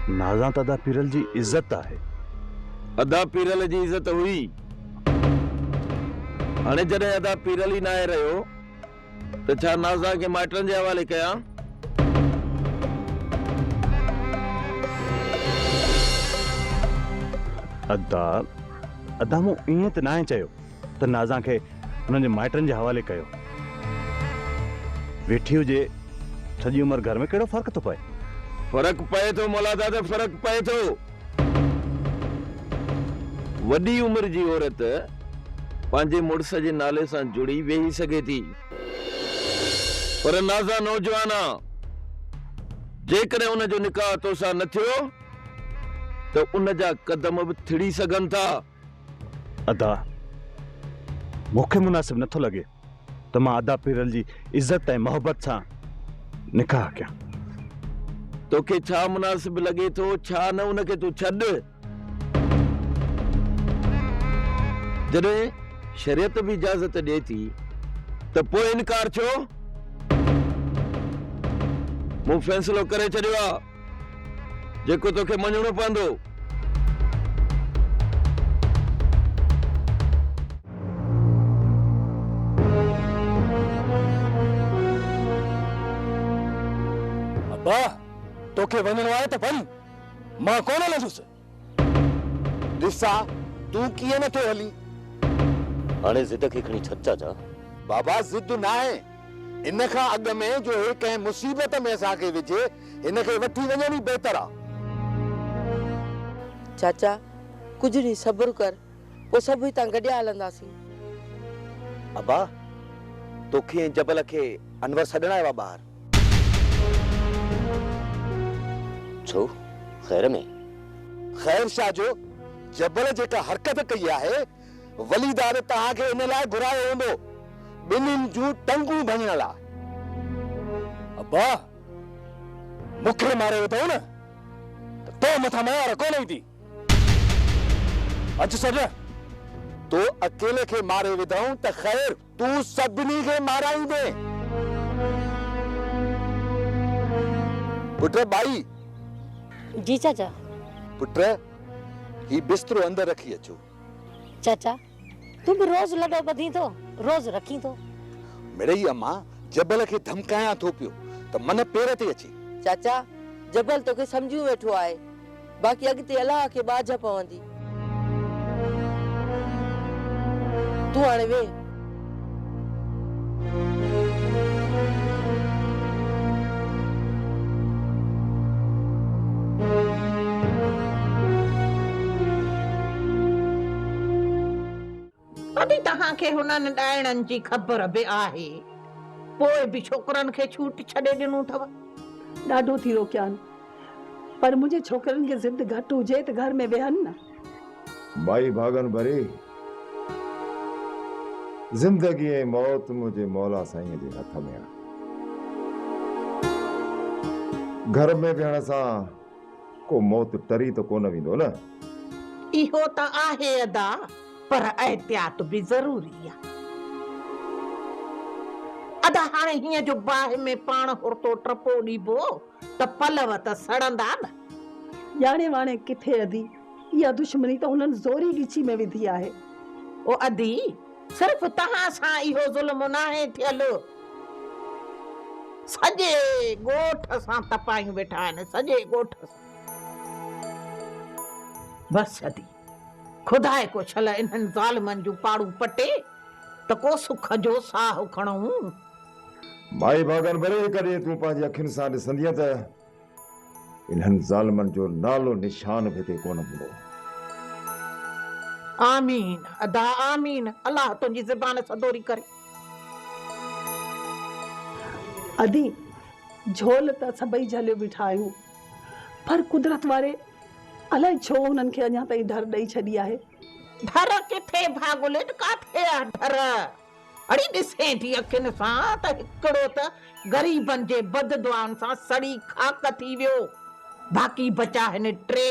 नाज़ा त अदा पीरल जी इज्जत आहे। अदा पीरल जी इज्जत हुई, हाणे जॾहिं अदा पीरल ही नाहे रहियो त छा नाज़ा खे माइटनि जे हवाले कयां? अदा अदा मूं ईअं त नाहे चयो त नाज़ा खे हुननि जे माइटनि जे हवाले कयो। वेठी हुजे सॼी उमिरि घर में कहिड़ो फ़र्क़ु थो पए? फ़र्क़ु पए थो मौलादा, त फ़र्क़ु पए थो। वॾी उमिरि जी औरत पंहिंजे मुड़ुस जे नाले सां जुड़ी वेही सघे थी, पर नाज़ा नौजवान आहे। जेकॾहिं उन जो निकाह तोसां न थियो त उन जा कदम बि थिड़ी सघनि था। अदा मूंखे मुनासिब नथो लॻे त मां अदा पीरल जी इज्जत ऐं मोहबत सां निकाह कयां। तोखे छा मुनासिब लॻे थो, छा न, उनखे तूं छॾ। जॾहिं शरीयत भी इजाज़त ॾे थी त पोइ इनकार छो? मूं फ़ैसिलो करे छॾियो आहे, जेको तोखे मञणो पवंदो। अब्बा तोखे वञणो आहे त वञ, मां कोन हलंदुसि। ॾिसा तूं कीअं नथो हली? हाणे ज़िद खे खणी छॾ चाचा। बाबा ज़िद न आहे, इन खां अॻु में जो हे कंहिं मुसीबत में असांखे विझे, हिनखे वठी वञण ई बहितर आहे। चाचा कुछ ॾींहुं सब्र कर, पोइ सभु हितां गॾिया हलंदासीं। अब्बा तोखे ऐं जबल खे अनवर छॾण आयो आहे ॿाहिरि। छो ख़ैर में? ख़ैर छा जो? जबल जेका हरकत कई आहे, वलीदार तव्हांखे इन लाइ घुरायो हूंदो, ॿिन्हिनि जूं टंगूं भञण लाइ। अब्बा मूंखे मारे विधो न त तो मथां मयार कोन ईंदी। अच सॼ तो अकेले खे मारे विधऊं त ख़ैर तूं सभिनी खे माराईंदे। पुट बाई। जी चाचा। पुट ही बिस्तरो अंदर रखी अचो। चाचा तू भी रोज लॾो ॿधी थो, रोज रखी थो। मिड़ई अम्मा जबल खे धमकायां थो पियो त मन पेर ते अचे। चाचा जबल तोखे सम्झी वेठो आहे, बाक़ी अॻिते अलाह खे बाझ पवंदी। तूं हाणे वे। अभी तव्हांखे हुननि ॾाइणनि जी ख़बर बि आहे, पोइ बि छोकरनि खे छूट छॾे ॾिनो अथव। ॾाढो थी रोकियानि, पर मुंहिंजे छोकरनि खे ज़िद घटि हुजे त घर में वेहनि न। भाई भागन भरी जिंदगी ऐं मौत मुझे मौला साईं जे हथ में आहे। घर में वेहण सां को मौत टरी तो कोन वेंदो न। इहो त आहे अदा, पर एहतियात भी ज़रूरी आहे। अदा हाणे हीअं जो बाहि में पाण हुरतो टपो ॾीबो त पलव त सड़ंदा न। ॼाणे वाणे किथे अदी, इहा दुश्मनी त हुननि ज़ोरी ॻिची में विधी आहे। ओ अदी सिर्फ़ तव्हां सां इहो ज़ुल्म नाहे थियलु, सॼे ॻोठ सां तपायूं वेठा आहिनि, सॼे ॻोठ सां। बसि अदी खुदाए को छल इन्हनि ज़ालिमनि जूं पाड़ू पटे त को सुख जो साह खणूं। भाई भागन भरे करे तूं पंहिंजी अखियुनि सां ॾिसंदीअ त इन्हनि ज़ालिमनि जो नालो निशान भी ते कोन हूंदो। आमीन अदा आमीन, अल्लाह तुंहिंजी ज़बान सदोरी करे। अदी झोल त सभई झलियो बीठा आहियूं, पर कुदरत वारे अलाए छो हुननि खे अञा ताईं डर ॾेई छॾी आहे। डर किथे भागुलिन, काथे आहे डर? अड़ी ॾिसे थी अखियुनि सां त हिकिड़ो त ग़रीबनि जे बददुआनि सां सड़ी खाक थी वियो, बाक़ी बचा हिन टे।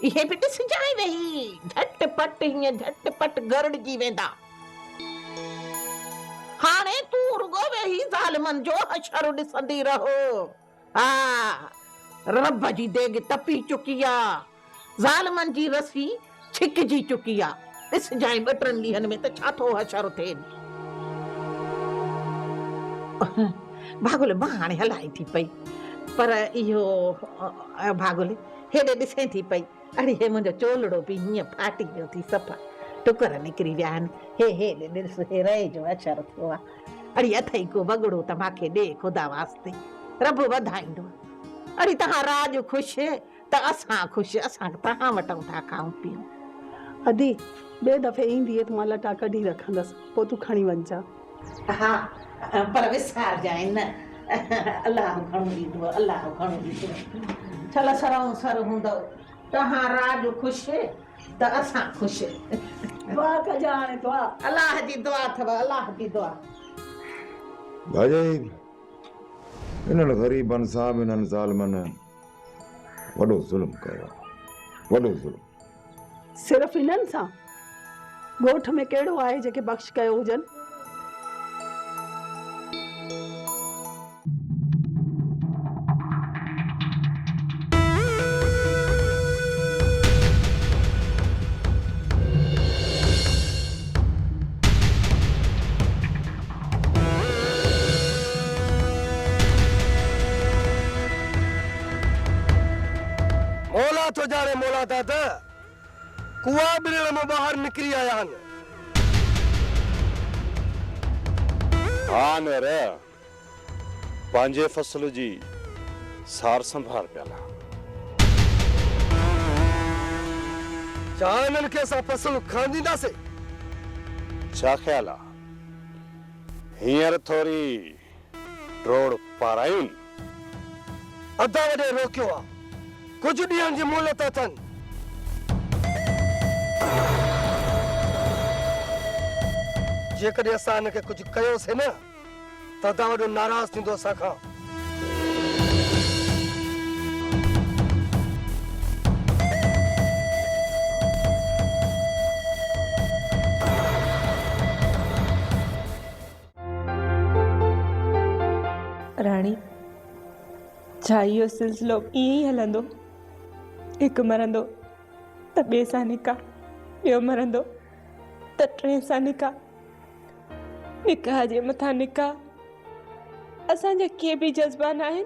इहे बि ॾिसजांइ वेही, झटपट हीअं झटपट गरड़जी वेंदा। हाणे तूं रुगो वेही ज़ालिमनि जो हशर ॾिसंदी रहो। हा रब जी देग तपी चुकी आहे, ज़ालिमनि जी रसी छिकजी चुकी आहे। ॾिस जाए 2-3 ॾींहंनि में त छा थो हशर थिए। भागुल मां हाणे हलाई थी पई, पर इहो भागुल हेॾे ॾिसे थी पई, अड़े हे मुंहिंजो चोलड़ो बि हीअं फाटी वियो थी, सफ़ा टुकर निकिरी विया आहिनि। हे ॾिस, हे रहे जो अशर थियो आहे। अड़े अथई को वॻड़ो त मूंखे ॾे ख़ुदा वास्ते, रब वधाईंदो। अड़े तव्हां राज ख़ुशि त असां ख़ुशि, असां तव्हां वटूं था खाऊं पियूं। अदी ॿिए दफ़े ईंदी त मां लटा कढी रखंदसि, पोइ तूं खणी वञिजा। हा पर विसारजांइ न, अलाह घणो ॾींदो, अलाह घणो ॾींदो। चल सराऊं सर हूंदव, तव्हां राज ख़ुशि त असां ख़ुशि। दुआ कजां हाणे दुआ। अलाह जी दुआ अथव, अलाह जी दुआ। भाॼी इन्हनि ग़रीबनि सां बि इन्हनि ज़ालिमनि वॾो ज़ुल्म कयो, वॾो ज़ुल्म। सिर्फ़ु इन्हनि सां? ॻोठ में कहिड़ो आहे जेके बख़्श कयो हुजनि? मौला तो जाने मौला दादा कुआ बिरड़ में बाहर निकरी आया हन। हाँ न रे, पंहिंजे फसल जी सार संभाल पियाला। छा इन्हनि खे असां फसल खांदींदासीं? छा ख्याल आहे? हींअर थोरी रोड पारायुनि। अदा वॾे रोकियो आहे, कुझु ॾींहंनि जी मोहलत अथनि। जेकॾहिं असां हिनखे कुझु कयोसीं न त अदा वॾो नाराज़ थींदो असां खां। राणी, छा इहो सिलसिलो ईअं ई हलंदो? हिकु मरंदो त ॿिए सां निकाह, ॿियो मरंदो त टे सां निकाह, निकाह जे मथां निकाह। असांजा के बि जज़्बा न आहिनि,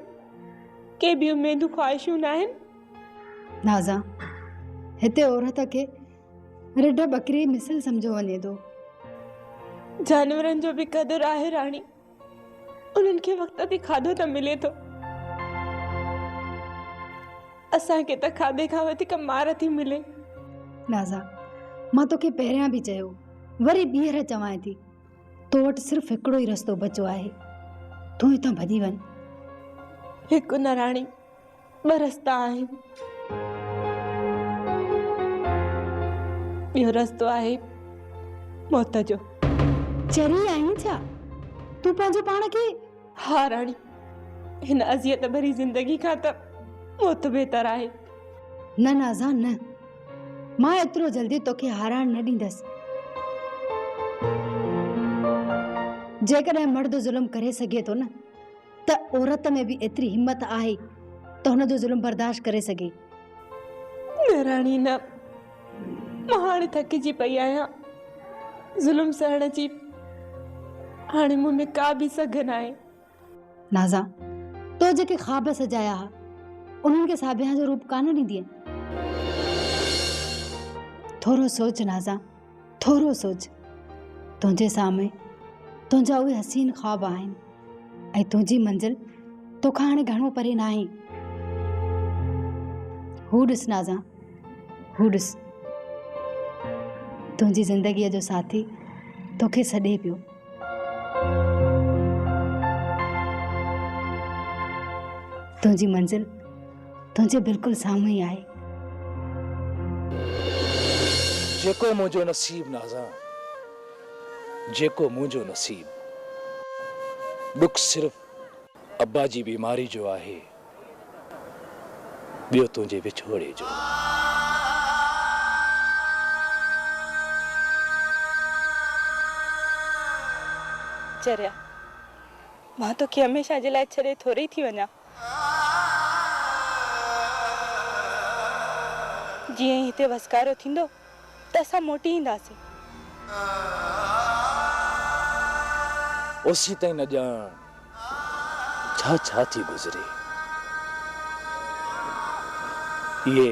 के बि उमेदूं ख़्वाहिशूं न आहिनि। नाज़ा, हिते औरत खे रिढ बकरी मिसल सम्झो वञे थो। जानवरनि जो बि क़दुरु आहे राणी, उन्हनि खे वक़्त ते खाधो त मिले थो। असांखे त खाधे खां वधीक मार थी मिले। नाज़ा, मां तोखे पहिरियां बि चयो, वरी ॿीहर चवां थी, तो वटि सिर्फ़ु हिकिड़ो ई रस्तो बचियो आहे, तूं हितां भॼी वञ। हिकु न राणी, ॿ रस्ता आहिनि। ॿियो रस्तो आहे मौत जो। चरी आहीं छा तूं पंहिंजे पाण खे? हा राणी, हिन अज़ियत भरी ज़िंदगी खां त मौत बहितर आहे। न नाज़ा न, मां एतिरो जल्दी तोखे हाराइण न ॾींदसि। जेकॾहिं मर्द ज़ुल्म करे सघे थो न, त औरत में बि एतिरी हिम्मत आहे त हुन जो ज़ुल्म बर्दाश्त करे सघे। न राणी न, मां हाणे थकिजी पई आहियां ज़ुल्म सहण जी। हाणे मूं में का बि सघ न आहे। नाज़ा, तो जेके ख्वाब सजाया हा उन्हनि खे साबिया जो रूप कान ॾींदी। थोरो सोच नाज़ा, थोरो सोच। तुंहिंजे साम्हूं तुंहिंजा उहे हसीन ख्वाब आहिनि ऐं तुंहिंजी मंज़िल तोखां हाणे घणो परे न आहे। हू ॾिस नाज़ा, हू ॾिस, तुंहिंजी ज़िंदगीअ जो साथी तोखे सॾे पियो। तुंहिंजी मंज़िल तुंहिंजे बिल्कुलु साम्हूं ई आहे। जेको मुंहिंजो नसीब नाज़ा, जेको मुंहिंजो नसीब। दुख सिर्फ़ अब्बा जी बीमारी जो आहे, ॿियो तुंहिंजे विछोड़े जो। चरिया, मां तोखे हमेशह जे लाइ छॾे थोरी थी वञा। जीअं हिते वसकारो थींदो त असां मोटी ईंदासीं। ओसी ताईं न ॼाण छा छा थी गुज़रे। ये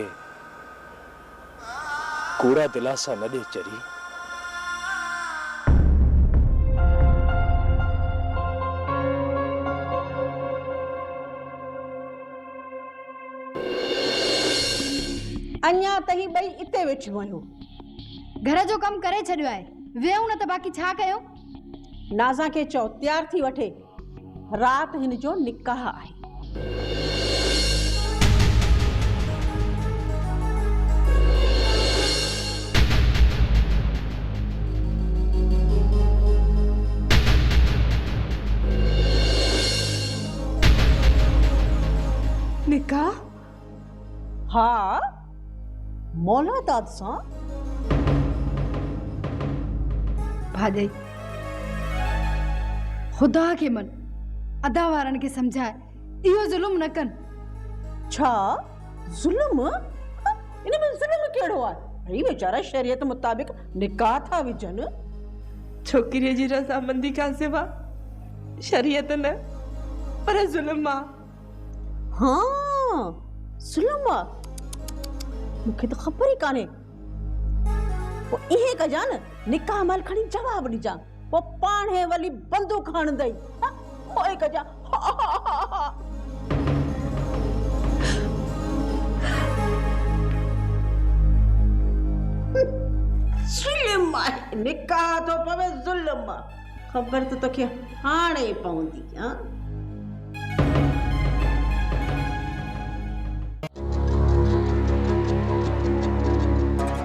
कूड़ा दिलासा न ॾे चरी। अञा त ही ॿई इते वेठियूं आहियूं। घर जो कमु करे छॾियो आहे, वेहूं न त बाक़ी छा कयो? नाज़ा खे चओ तयार थी वठे, राति हिन जो निकाह आहे। निकाह? हाँ, मौला दाद सां। भाॼई ख़ुदा खे मन, अदा वारनि खे सम्झाए इहो ज़ुल्म न कनि। छा ज़ुल्म? इन में ज़ुल्म कहिड़ो आहे? भई वेचारा शरीयत मुताबिक निकाह था विझनि। छोकिरीअ जी रज़ामंदी खां सिवा शरीयत न, पर ज़ुल्म आहे। हाँ, ज़ुल्म आहे। मूंखे त ख़बर ई कान्हे। पोइ इहे कजां न, निकाह महिल खणी जवाब ॾिजां, पोइ पाणे वली बंदूक हणंदई। पोइ कजां ज़ुल्म आहे, निकाह थो पवे ज़ुल्म आहे। ख़बर त तोखे हाणे पवंदी। हाँ,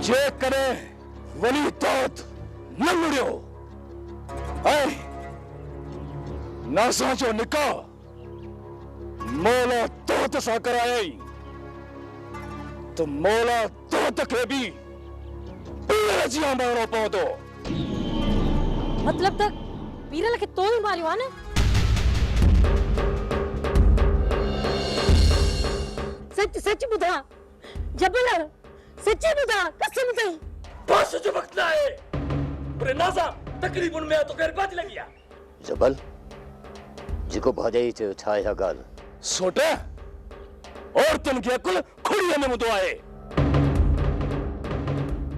जेकॾहिं वली तौत न मुड़ियो ऐं नाज़ा जो निकाह मौला तौत सां करायई त मौला तौत खे बि पीर जी मारणो पवंदो। मतलब त पीरल खे तो ई मारियो आहे न? सच सच ॿुधा जबल, सच ॿुधा कसम अथई। बस जो वक्त ना है। पर नाज़ा तकरीबन में तो गैर बात लगी। जबल जिको भाॼई चयो छा इहा ॻाल्हि? सोटे औरतुनि खे अकुल खुड़ीअ में हूंदो आहे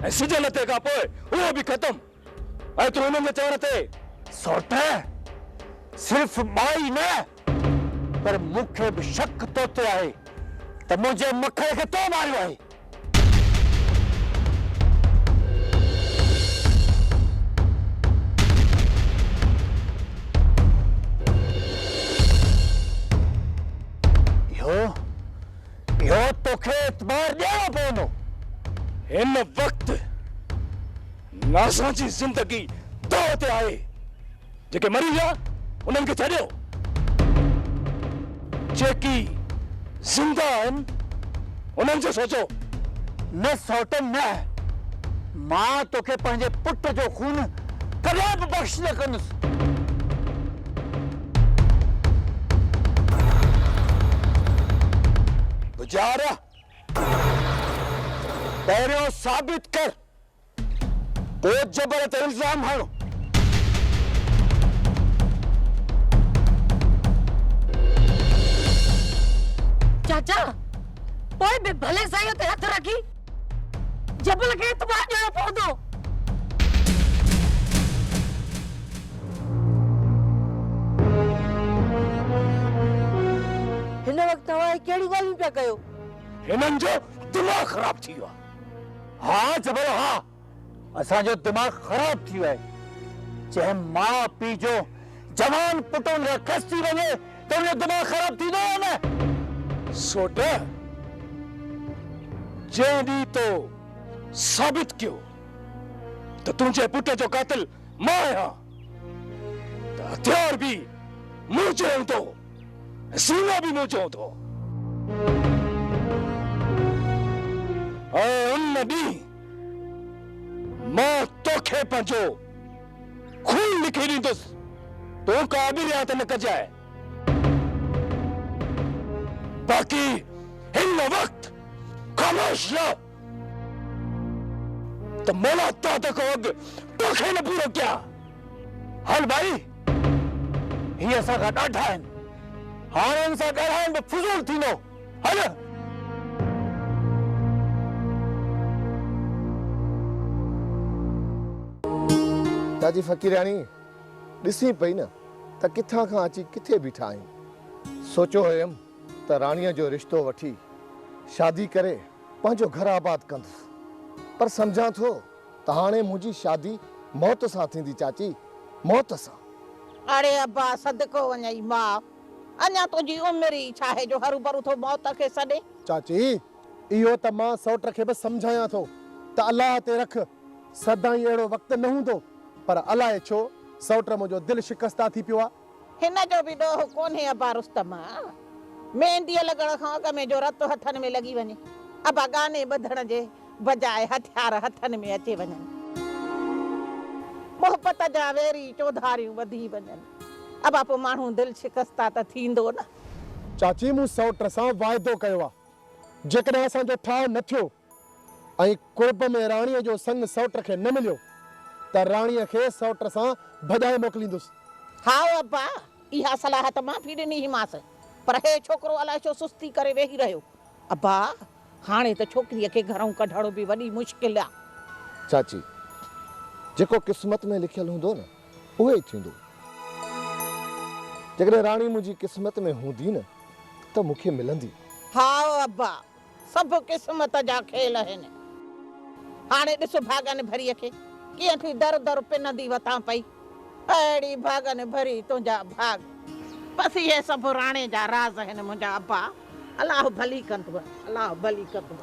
ऐं सिज लथे खां पोइ उहो बि ख़तम। ऐं तूं हुननि जे चवण ते सोटे सिर्फ़ माई न, पर मूंखे बि शक तो ते आहे त मुंहिंजे मखड़े खे तो मारियो आहे। यो तोखे एतबार ॾियणो पवंदो। हिन वक्त नाज़ा जी ज़िंदगी दाव ते आहे। जेके मरी विया उन्हनि खे छॾियो, जेकी ज़िंदा आहिनि उन्हनि जो सोचो। न सोट न, मां तोखे पंहिंजे पुट जो खून कॾहिं बि बख़्श न कंदुसि। गुजारा पहिरियों साबित कर, पोइ जबर ते इल्ज़ाम हणो। चाचा पोइ बि भले साईं ते हथ रखी जबल खे एतबार ॾियणो पवंदो। हिन वक्त तव्हां कहिड़ी ॻाल्हियूं पिया कयो? हिननि जो दिमाग़ ख़राब थी वियो आहे। हाँ जबर हाँ, असांजो दिमाग़ ख़राब थी वियो आहे। जंहिं माउ पीउ जो जवान पुटनि खां खसी वञे त उनजो दिमाग़ ख़राब थींदो आहे न। सोट जंहिं ॾींहुं तो साबित कयो त तुंहिंजे पुट जो कातिल मां आहियां, त हथियार बि मूं जो हूंदो, सीनो भी मुझे तो। उन दी मां तोखे पंहिंजो खून लिखी ॾींदुसि, तो काबिलियत न कजाए। बाक़ी हिन वक्त खामोश रहो। तो मोला तो तक वग तोखे न पूरो क्या हल भाई ही असा का डाठा है हारन सा गहन में फुजूल थीनो हल ताजी फकीरानी ॾिसी पई न त किथां खां अची किथे बीठा आहियूं सोचो हुयमि त राणीअ जो रिश्तो वठी शादी करे पंहिंजो घर आबाद कंदुसि पर सम्झां थो त हाणे मुंहिंजी शादी मौत सां थींदी चाची मौत सां अरे अब्बा सदको वञई मां अञा तुंहिंजी उमिरि ई छा आहे जो हरू भरू थो मौत खे सॾे चाची इहो त मां सौट खे बि सम्झायां थो त अलाह ते रख सदाईं अहिड़ो वक़्तु न हूंदो पर अलाए छो सौट मुंहिंजो दिलि शिकस्ता थी पियो आहे हिन जो बि ॾोह कोन्हे अब्बा रुस्तम मेहंदीअ लॻण खां अॻ में जो रत हथनि में लॻी वञे अब्बा गाने ॿधण जे बजाए हथियार हथनि में अचे वञनि मोहबत जा वेरी चौधारियूं वधी वञनि अब्बा पोइ माण्हू दिलि शिकस्ता त थींदो न चाची मूं सौट सां वाइदो कयो आहे जेकॾहिं असांजो ठाह न थियो ऐं कुर्ब में राणीअ जो संग सौट खे न मिलियो त राणीअ खे सौट सां भॼाए मोकिलींदुसि हा अब्बा इहा सलाह त मां बि ॾिनीमांसि पर हे छोकिरो अलाए छो सुस्ती करे वेही रहियो अब्बा हाणे त छोकिरीअ खे घरों कढणो बि वॾी मुश्किल आहे चाची जेको क़िस्मत में लिखियल हूंदो न उहो ई थींदो जेकॾहिं राणी मुंहिंजी क़िस्मत में हूंदी न त मूंखे मिलंदी हा अब्बा सभु क़िस्मत जा खेल आहिनि हाणे ॾिस भागन भरीअ खे कीअं थी दर दर पिनंदी वतां पई अहिड़ी भागन भरी तुंहिंजा भाग बसि इहे सभु राणे जा राज़ आहिनि मुंहिंजा अब्बा अलाह भली कंदव अलाह भली कंदव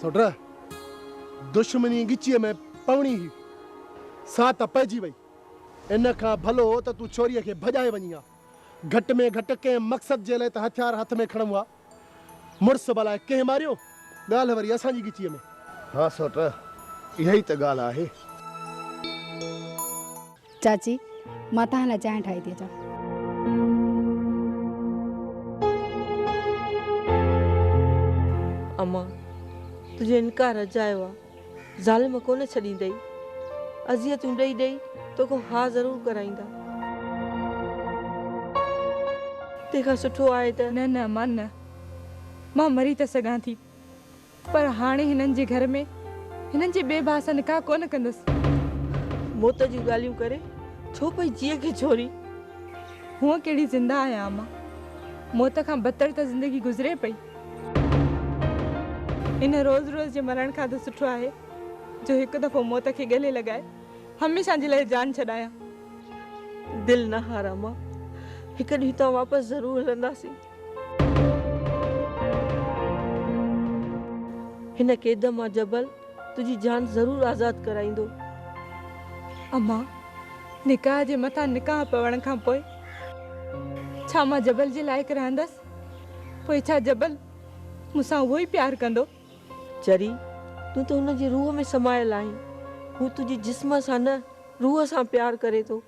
सौट दुश्मनी गिचीअ में पवणी हुई सा त पइजी वई इन खां भलो त तूं छोरीअ खे भॼाए वञी आहे घटि में घटि कंहिं मक़सद जे लाइ त हथियार हथ में खणूं आहे मुड़ुस भला कंहिं मारियो ॻाल्हि वरी असांजी गिचीअ में हा सौट इहा ई त ॻाल्हि आहे चाची मां तव्हां लाइ चांहि ठाही थी अचां अम्मा तुझे इनकार अजायो आहे ज़ालिम कोन छॾींदई अज़ियतूं ॾेई ॾेई तोखां हा ज़रूरु कराईंदा तंहिंखां सुठो आहे त न न मां न मां मरी त सघां थी पर हाणे हिननि जे घर में हिननि जे ॿिए भाउ सां निकाह कोन कंदसि मौत जूं ॻाल्हियूं करे छो पई जीअ खे छोरी हूअं कहिड़ी ज़िंदा आहियां मां मौत खां बदतर त ज़िंदगी गुज़रे पई इन रोज़ रोज़ जे मरण खां त सुठो आहे जो हिकु दफ़ो मौत खे गले लॻाए हमेशह जे लाइ जान छॾायां दिलि न हारा मां हिकु ॾींहुं तव्हां वापसि ज़रूरु हलंदासीं हिन क़ैद मां जबल तुंहिंजी जान ज़रूरु आज़ादु कराईंदो अम्मा निकाह जे मथां निकाह पवण खां पोइ छा मां जबल जे लाइक़ु रहंदसि पोइ छा जबल मूंसां उहो ई प्यारु कंदो चरी तूं त हुन जी रूह में समायल आहीं हू तुंहिंजी जिस्म सां न रूह सां प्यारु करे थो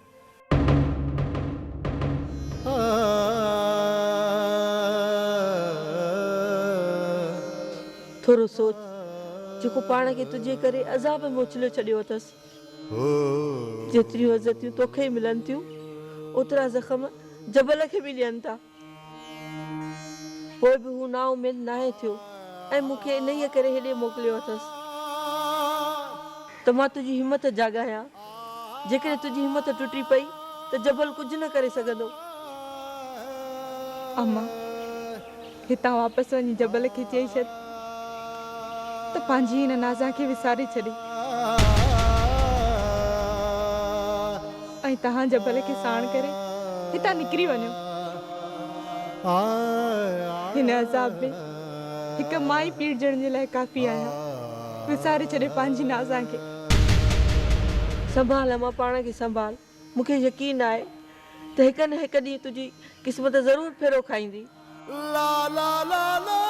थोरो सोच जेको पाण खे तुंहिंजे करे अज़ाब में उछलियो छॾियो अथसि जेतिरियूं इज़तियूं तोखे मिलनि थियूं ओतिरा ज़ख़्म जबल खे बि ॾियनि था पोइ बि हू ना उमेद नाहे थियो ऐं मूंखे इन्हीअ करे हेॾे मोकिलियो अथसि त मां तुंहिंजी हिमत जाॻायां जेकॾहिं तुंहिंजी हिमत टुटी पई त जबल कुझु न करे सघंदो अम्मा हितां वापसि वञी जबल खे चई छॾ त पंहिंजी हिन नाज़ा खे विसारे छॾे ऐं तव्हां जबल खे साण करे हितां निकिरी वञो हिन अज़ाब में हिकु माई पीड़जण जे लाइ काफ़ी आहियां विसारे छॾे पंहिंजी नाज़ा खे संभाल मां पाण खे संभाल मूंखे यकीन आहे त हिकु न हिकु ॾींहुं तुंहिंजी क़िस्मत ज़रूरु फेरो खाईंदी ला ला ला ला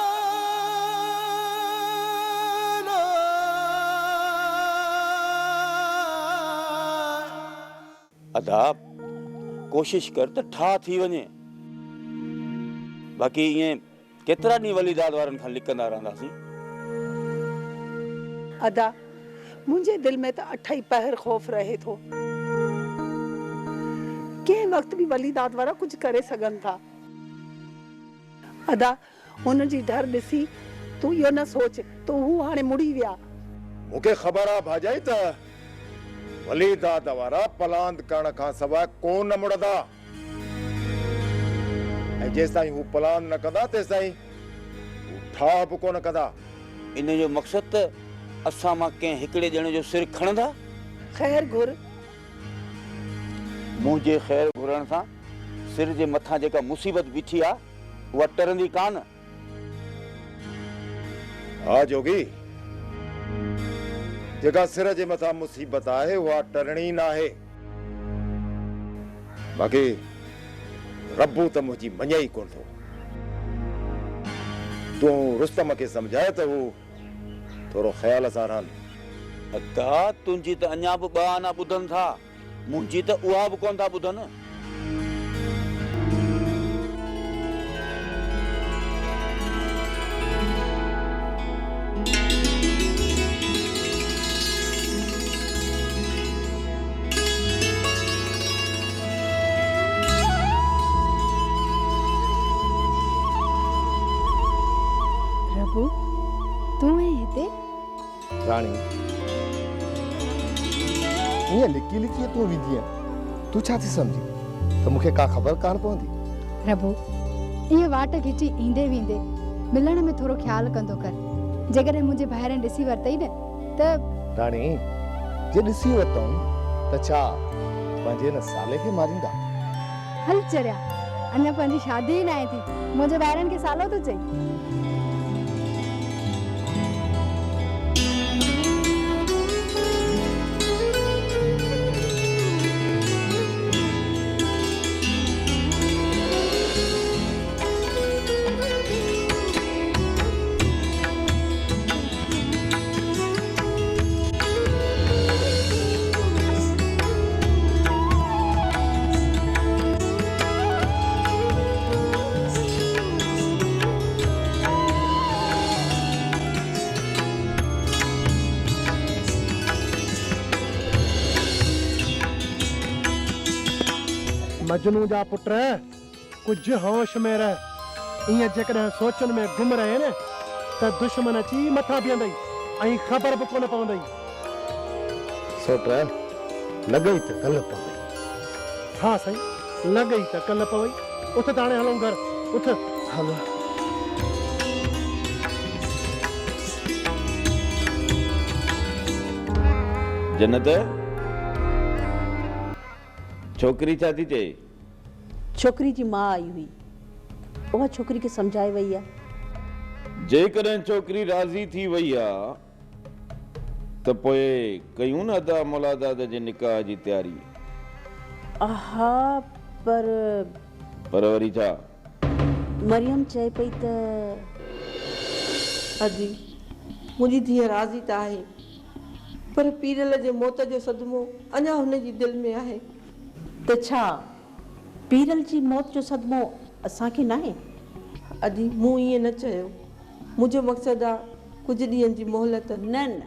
अदा कोशिश कर त ठा थी वञे बाक़ी ईअं केतिरा ॾींहं वलीदाद वारनि खां लिकंदा रहंदासीं अदा मुंहिंजे दिल में त अठई पहर खौफ़ रहे थो कंहिं वक्त बि वलीदाद वारा कुछ करे सघनि था। अदा हुन जी डर ॾिसी तू इहो न सोच तो हू हाणे मुड़ी विया। मूंखे ख़बर आहे भाॼाई त वलीदाद वारा पलांद करण खां सवाइ कोन मुड़ंदा ऐं जेसिताईं हू पलांद न कंदा तेसिताईं हू ठाह बि कोन कंदा। इन जो मक़सदु त असां मां कंहिं हिकिड़े ॼणे जो सिर खणंदा। ख़ैर घुर मुंहिंजे ख़ैर घुरण सां सिर जे मथां जेका मुसीबत बीठी आहे उहा टरंदी कान। हा जोगी, जेका सिर जे मथां मुसीबत आहे उहा टरणी न आहे। बाक़ी रब्बू त मुंहिंजी मञे ई कोन थो। तूं रुस्तम खे सम्झाए त हू थोरो ख़्याल सां रहनि। अदा तुंहिंजी त अञा बि ॿ आना ॿुधनि था, मुंहिंजी त उहा बि कोन था ॿुधनि। रबू तूं है हिते? राणी ईअं लिकी लिकी तूं विधी तूं छा थी सम्झी त मूंखे का ख़बर कान पवंदी? रबू ईअं वाट खिची ईंदे वेंदे मिलण में थोरो ख़्यालु कंदो कर। जेकॾहिं मुंहिंजे ॿाहिरि ॾिसी वरितई न त राणी जे ॾिसी वरितऊं त छा पंहिंजे न साले खे मारींदा? हल चरिया अञा पंहिंजी शादी ई न आहे थी, मुंहिंजे ॿाहिरनि खे सालो थो चई। मजनू जा पुट कुछ होश में रह। ईअं जेकॾहिं सोचनि में गुम रहे न त दुश्मन अची मथां बीहंदई ऐं ख़बर बि कोन पवंदई। सोट लॻई त कल्ह पवई। हा साईं लॻई त कल्ह पवई। उथ त हाणे हलूं घर, उथ हलो। जन्नत छोकरी छा थी चए? छोकरी जी मां आई हुई, उहा छोकरी खे समझाए वई आहे। जेकॾहिं छोकरी राज़ी थी वई आहे त पोइ कयूं न अदा मुलादात जे निकाह जी तयारी। हा पर वरी छा? मरियम चए पई त अजी मुंहिंजी धीअ राज़ी त आहे पर पीरल जे मौत जो सदमो अञा हुन जी दिलि में आहे। त छा पीरल जी मौत जो सदमो असांखे न आहे? अजी मूं ईअं न चयो, मुंहिंजो मक़सदु आहे कुझु ॾींहंनि जी मोहलत। न न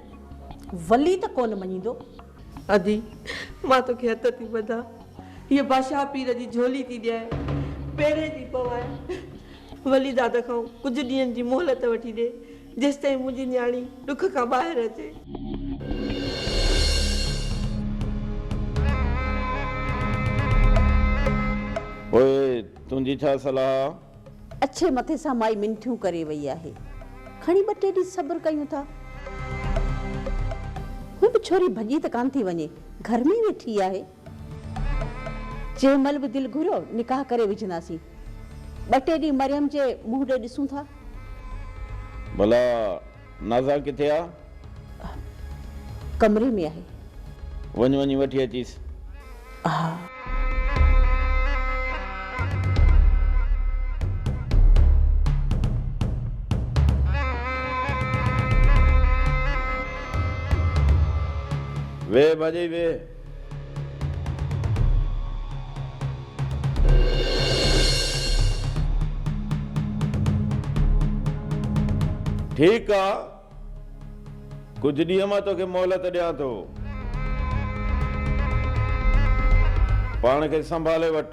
वली त कोन मञींदो। अजी मां तोखे हथ थी ॿधा, हीअ बादशाह पीर जी झोली थी ॾियां, पहिरें थी पवाए। वली दादा खां कुझु ॾींहंनि जी मोहलत वठी ॾे जेसि ताईं मुंहिंजी न्याणी ॾुख खां ॿाहिरि अचे। ओए तुंहिंजी छा सलाह? अच्छे मथे सां माई मिंठियूं करे वई आहे, खणी 2-3 ॾींहं सब्र कयूं था। हू बि छोरी भॼी त कान थी वञे, घर में वेठी आहे। जंहिं महिल बि दिलि घुरियो निकाह करे विझंदासीं। 2-3 ॾींहं मरियम जे मुंहुं ॾे ॾिसूं था। भला नाज़ा किथे आहे? कमरे में आहे। वञी वठी अचीस। हा वे भाॼी वे। ठीक आहे कुछ ॾींहं मां तोखे मोहलत ॾियां थो, पाण खे संभाले वठ।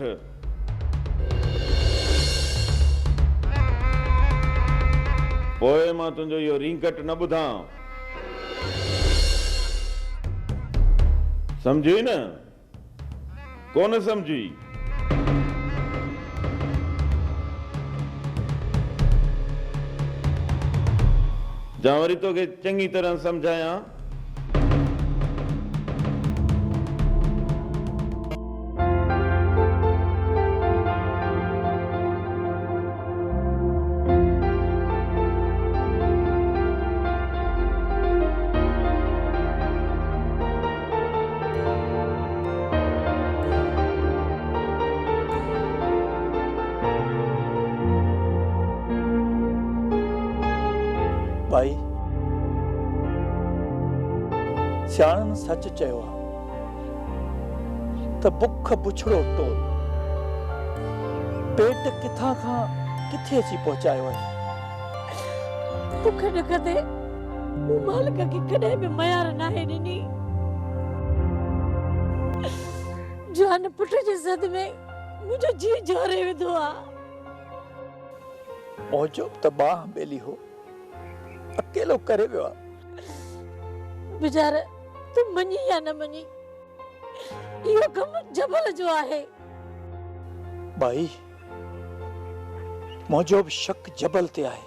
पोइ मां तुंहिंजो इहो रिंकट न ॿुधां, समझी न? कोन समझी? जा वरी तोखे चङी तरह समझायां? भाई सियाणनि सच चयो आहे त बुख बुछड़ो टोल पेट किथां खां किथे अची पहुचायो आहे। बुख ॾुख ते मूं मालिक खे कॾहिं बि मयार नाहे ॾिनी। जान पुट जे ज़द में मुंहिंजो जीउ जोरे वेंदो आहे। मौजो त बाह ॿेली हो, अकेलो करे वियो आहे। बेचारा तू मञी या न मञी, इहो कमु जबल जो आहे। भाई मौजो बि शक जबल ते आहे।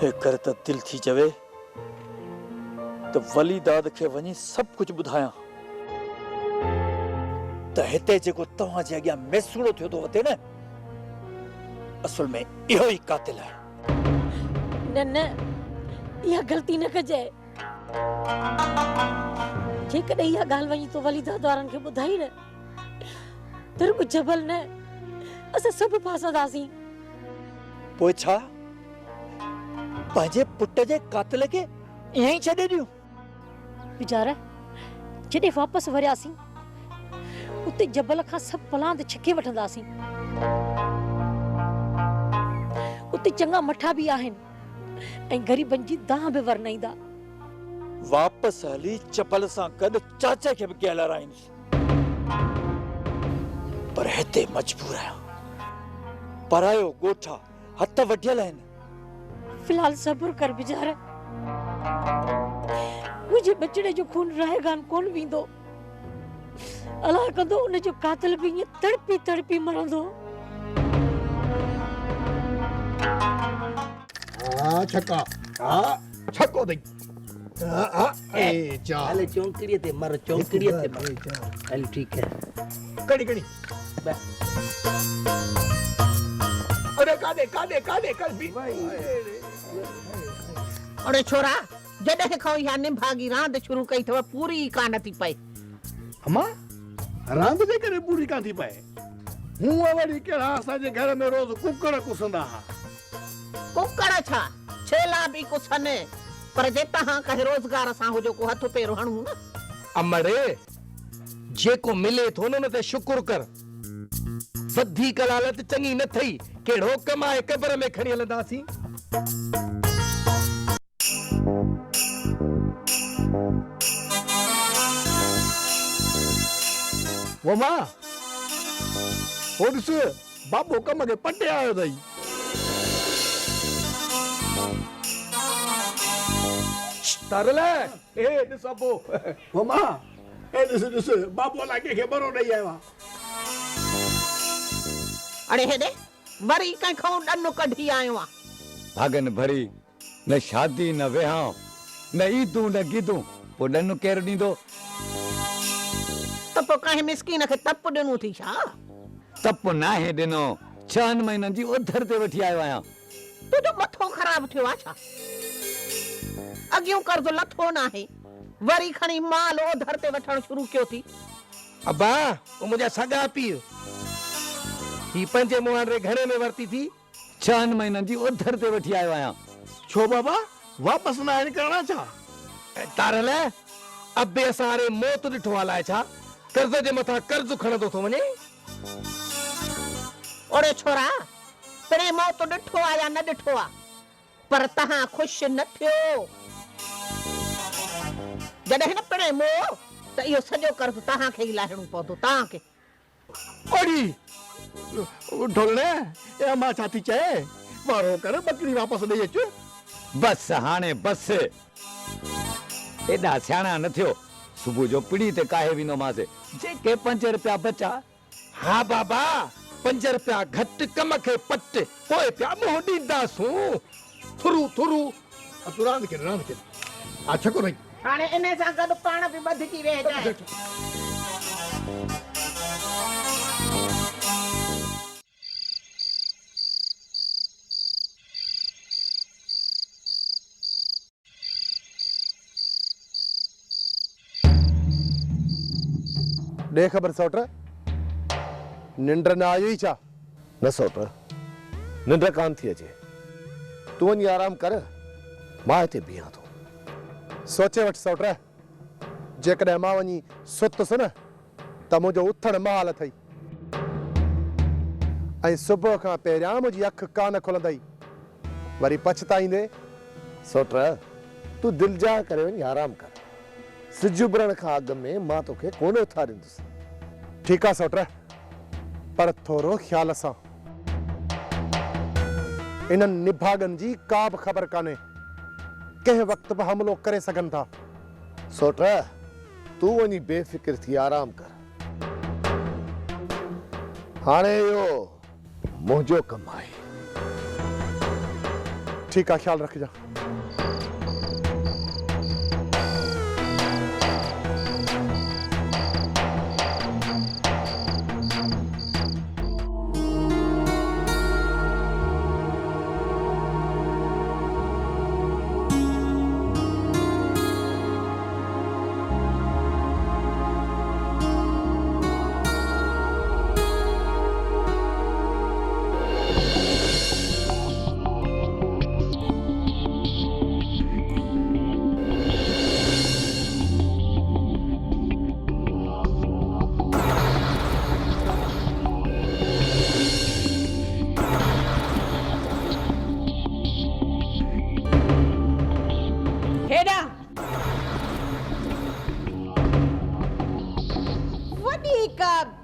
हेकर त दिल थी चवे त वली दाद खे वञी सभु कुझु ॿुधायां त हिते जेको तव्हां जे अॻियां मैसूड़ो थियो थो वठे न, असल में इहो ई कातिल आहे। न न, इहा ग़लती न कजे। जेकॾहिं इहा ॻाल्हि वञी तो वली दाद वारनि खे ॿुधाई न, त रुॻो जबल न, असां सभु फासंदासीं। पोइ छा पंहिंजे पुट जे कातिल खे ईअं ई छॾे ॾियूं? वीचारा जॾहिं वापसि वरियासीं उते जबल खां सभु पलांद छिके वठंदासीं। उते चङा मठा बि आहिनि ऐं ग़रीबनि जी दाह बि वरनाईंदा। वापसि हली चपल सां गॾु चाचा खे बि ॻाल्हि हराईंदी, पर हिते मजबूर आहियां। परायो ॻोठा हथ वढियल आहिनि। फिलहाल सब्र कर वीचारा, मुंहिंजे बचड़े जो खून रहेगान कोन वेंदो। अलाह कंदो उन जो कातिल बि ईअं तड़पी तड़पी मरंदो। छक्का छक्को दई ए जा हले चौंकड़ीअ ते मर, चौंकड़ीअ ते मर। हल ठीक है। कड़ी कड़ी अरे कादे कादे कादे कर भी। अरे छोरा, जॾहिं खां इहा निभागी रांदि शुरू कई अथव पूरी कान थी पए। अम्मा रांदि जे करे पूरी कान थी पए? हूअं वरी कहिड़ा असांजे घर में रोज़ कुकर कुसंदा हा। कुकर छा छेला बि कुसनि, पर जे तव्हां कंहिं रोज़गार सां हुजो को हथ पेर हणूं न। अमड़े जेको मिले थो न ते शुक्र कर। वधीक लालच चङी न थई, कहिड़ो कमाए कब्र में खणी हलंदासीं। वो मां वो ॾिस बाबो कम खे पटे आयो अथई। तरले ए ॾिस अबो। वो मां ए ॾिस ॾिस बाबो लाइ कंहिंखे बरो ॾेई आयो आहे। अड़े हेॾे वरी कंहिंखां ॾनु कढी आयो आहे। भागन भरी न शादी न विहांव न ईदूं न गीदूं, पोइ ॾनु केरु ॾींदो? त पोइ कंहिं मिसकीन खे तप ॾिनो थी छा? तप नाहे ॾिनो, 6 महीननि जी उधर ते वठी आयो आहियां। तुंहिंजो मथो ख़राब थियो आहे छा? अॻियों कर्ज़ लथो नाहे, वरी खणी माल ओधर ते वठणु शुरू कयो थी। अब्बा वो मुंहिंजा सॻा पीउ ही पंहिंजे मुआरे घणे में वरती थी? 6 महीननि जी उधर ते वठी आयो आहियां। छो बाबा वापसि न करणा छा? तारले अबे असारे मौत ॾिठो हलाए छा? कर्ज़ जे मथां कर्ज़ खणंदो थो वञे। ओरे छोरा, पिणे मौत ॾिठो आहे या न ॾिठो आहे? पर तहां खुश न थियो जॾहिं न पिणे मो त इहो सॼो कर्ज़ तहांखे ई लाहिणो पवंदो तहांखे अड़ी ढोलने ए मां छा थी चए वारो कर बकरी वापस ॾेई अच बस हाणे बस एॾा सियाणा न थियो सुबुह जो पिड़ी ते काहे वेंदोमांसि जेके 5 रुपया बचा हाँ बाबा 5 रुपया घट कम खे पट पोइ पिया मुंहुं ॾींदासूं थुरू थुरू तूं रांदि खेॾ आ छको नहीं हाणे इन सां गॾु पाण बि ॿधिजी रहिजांइ ॾे ख़बर सौट निंड न आई छा न सौट निंड कान थी अचे तूं वञी आराम कर मां हिते बीहां थो सोचे वठ सौट जेकॾहिं मां वञी सुतुसि न त मुंहिंजो उथण महाल अथई ऐं सुबुह खां पहिरियां मुंहिंजी अखि कान खुलंदई वरी पछताईंदे सौट तूं दिलि जा करे वञी आराम कर सिज उभरण खां अॻु में मां तोखे कोन उथारींदुसि ठीकु आहे सौट पर थोरो ख़्याल सां इन्हनि निभागनि जी का बि ख़बर कान्हे कंहिं वक़्तु बि हमिलो करे सघनि था सौट तूं वञी बेफ़िक्र थी आराम कर हाणे इहो मुंहिंजो कमु आहे ठीकु आहे ख़्यालु रखिजां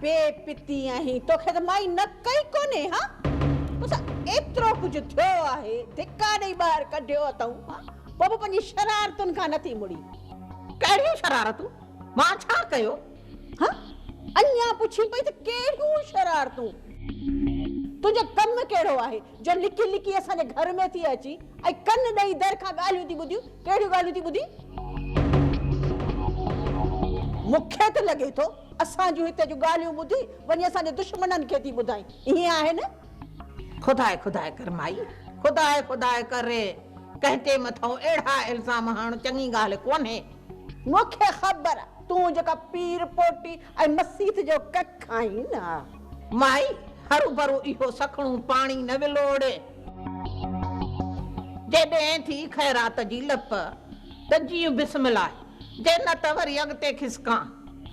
बेपिती आहीं तोखे त माई न कई कोन्हे हा उसा एतिरो कुझु थियो आहे धिका ॾेई ॿाहिरि कढियो अथऊं पोइ बि पंहिंजी शरारतुनि खां नथी मुड़ी कहिड़ियूं शरारतूं मां छा कयो हा अञा पुछी पई त कहिड़ियूं शरारतूं तुंहिंजो कमु कहिड़ो आहे जो लिकी लिकी असांजे घर में थी अची ऐं कन ॾेई दर खां ॻाल्हियूं थी ॿुधियूं कहिड़ियूं ॻाल्हियूं थी ॿुधी मूंखे त लॻे थो असां जूं हिते जूं ॻाल्हियूं ॿुधी वञी असांजे दुश्मननि खे थी ॿुधाई ईअं आहे न खुदाए खुदाए कर माई खुदाए खुदाए करे कंहिंजे मथां अहिड़ा इल्ज़ाम हणण चङी ॻाल्हि कोन्हे मूंखे ख़बर आहे तूं जेका पीर पोटी ऐं मसीत जो कख आहीं न माई हरू भरू इहो सखणूं पाणी न विलोड़े जेॾहिं थी ख़ैरात जी लप त जीअं बिस्मिल्लाह जे न त वरी अॻिते खिसकां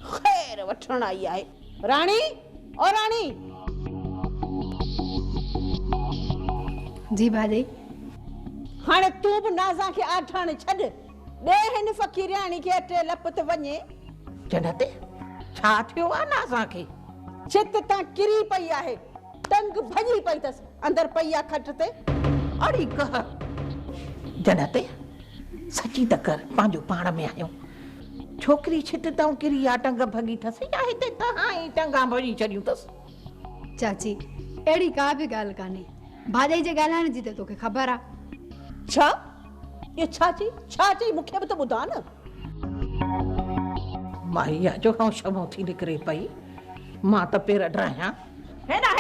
ख़ैर वठण आई आहे राणी ओ राणी जी भाॼी हाणे तूं बि नाज़ा खे आठाण छॾ ॾे हिन फ़क़ीराणी खे अटे लप ते वञे जन्नत छा थियो आहे नाज़ा खे चित तां किरी पई आहे टंग भॼी पई अथसि अंदरि पई आहे खट ते अड़ी कह जन्नत सची त कर पंहिंजो पाण में आहियूं छोकिरी छित तां किरी आहे टंग भॻी अथसि या हिते तव्हां ई टंगा भॼी छॾियूं अथसि चाची अहिड़ी का बि ॻाल्हि कान्हे भाॼी जे ॻाल्हाइण जी त तोखे ख़बर आहे छा ये छा चई मूंखे बि त ॿुधा न माई जो खां शमो थी निकिरे पई मां त पेर ड्राहियां हेॾा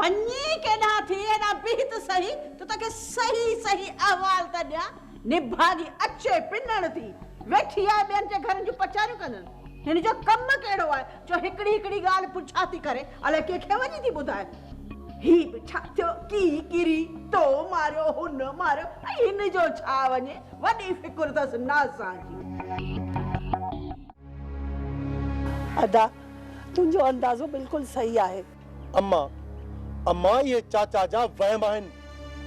वञी केॾा थी हेॾा बीह त सही तो तोखे सही सही अहवाल त ॾियां निभागी अचे पिनण थी वेठी आहे ॿियनि जे घरनि जूं पचारियूं कंदनि हिन जो कमु कहिड़ो आहे जो हिकिड़ी हिकिड़ी ॻाल्हि पुछा थी करे अलाए कंहिंखे वञी थी ॿुधाए ही बि छा थियो की किरी तो मारियो हुन मारियो ऐं हिन जो छा वञे वॾी फिकुर अथसि नाज़ा जी अदा तुंहिंजो अंदाज़ो बिल्कुलु सही आहे अम्मा ये चाचा जा वहम आहिनि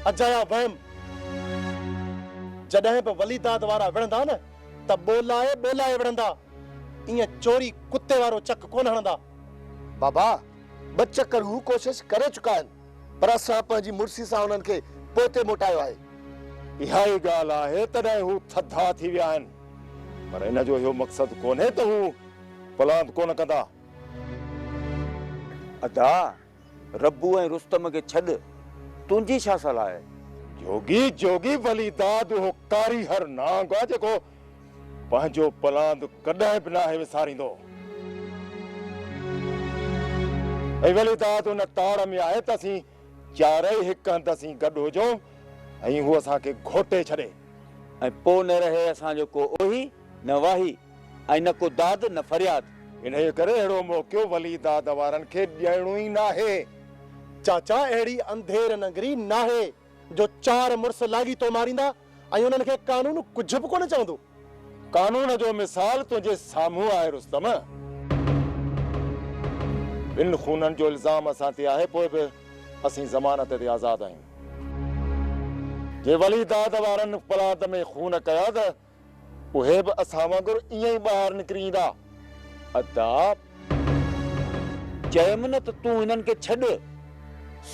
अजाया वहम। जॾहिं बि वलीदाद वारा विढ़ंदा न त ॿोलाए ॿोलाए विढ़ंदा, ईअं चोरी कुत्ते वारो चक कोन हणंदा। बाबा ॿ चकर हू कोशिश करे चुका आहिनि, पर असां पंहिंजी मुर्सी सां उन्हनि खे पोते मोटायो आहे। इहा ई ॻाल्हि आहे, तॾहिं हू थधा थी विया आहिनि। पर इन जो इहो मक़सदु कोन्हे त हू पलांद कोन कंदा। अदा रब्बू ऐं रुस्तम खे छॾ, तुंहिंजी छा सलाह आहे? जोगी जोगी वलीदाद हो कारी हर नांग आहे जेको पंहिंजो पलांद कॾहिं बि नाहे विसारींदो। ऐं वलीदाद उन ताड़ में आहे त असीं चारई हिक हंधि असीं गॾु हुजूं ऐं हू असांखे घोटे छॾे। ऐं पोइ न रहे असांजो को ओही न वाही ऐं न को दाद न फरियाद। इन करे अहिड़ो मौक़ियो वलीदाद वारनि खे ॾियणो ई नाहे। चाचा अहिड़ी अंधेर नगरी नाहे जो 4 मुड़स लाॻीतो मारींदा ऐं उन्हनि खे कानून कुझु बि कोन चवंदो। कानून जो मिसाल तुंहिंजे साम्हूं आहे रुस्तम। ॿिनि खूननि जो इल्ज़ाम असां ते आहे, पोइ बि असीं ज़मानत ते आज़ाद आहियूं। जे वलीदाद वारनि पलांद में खून कया त उहे बि असां वांगुरु ईअं ई ॿाहिरि निकिरी ईंदा। अदा चयमि न त तूं हिननि खे छॾ,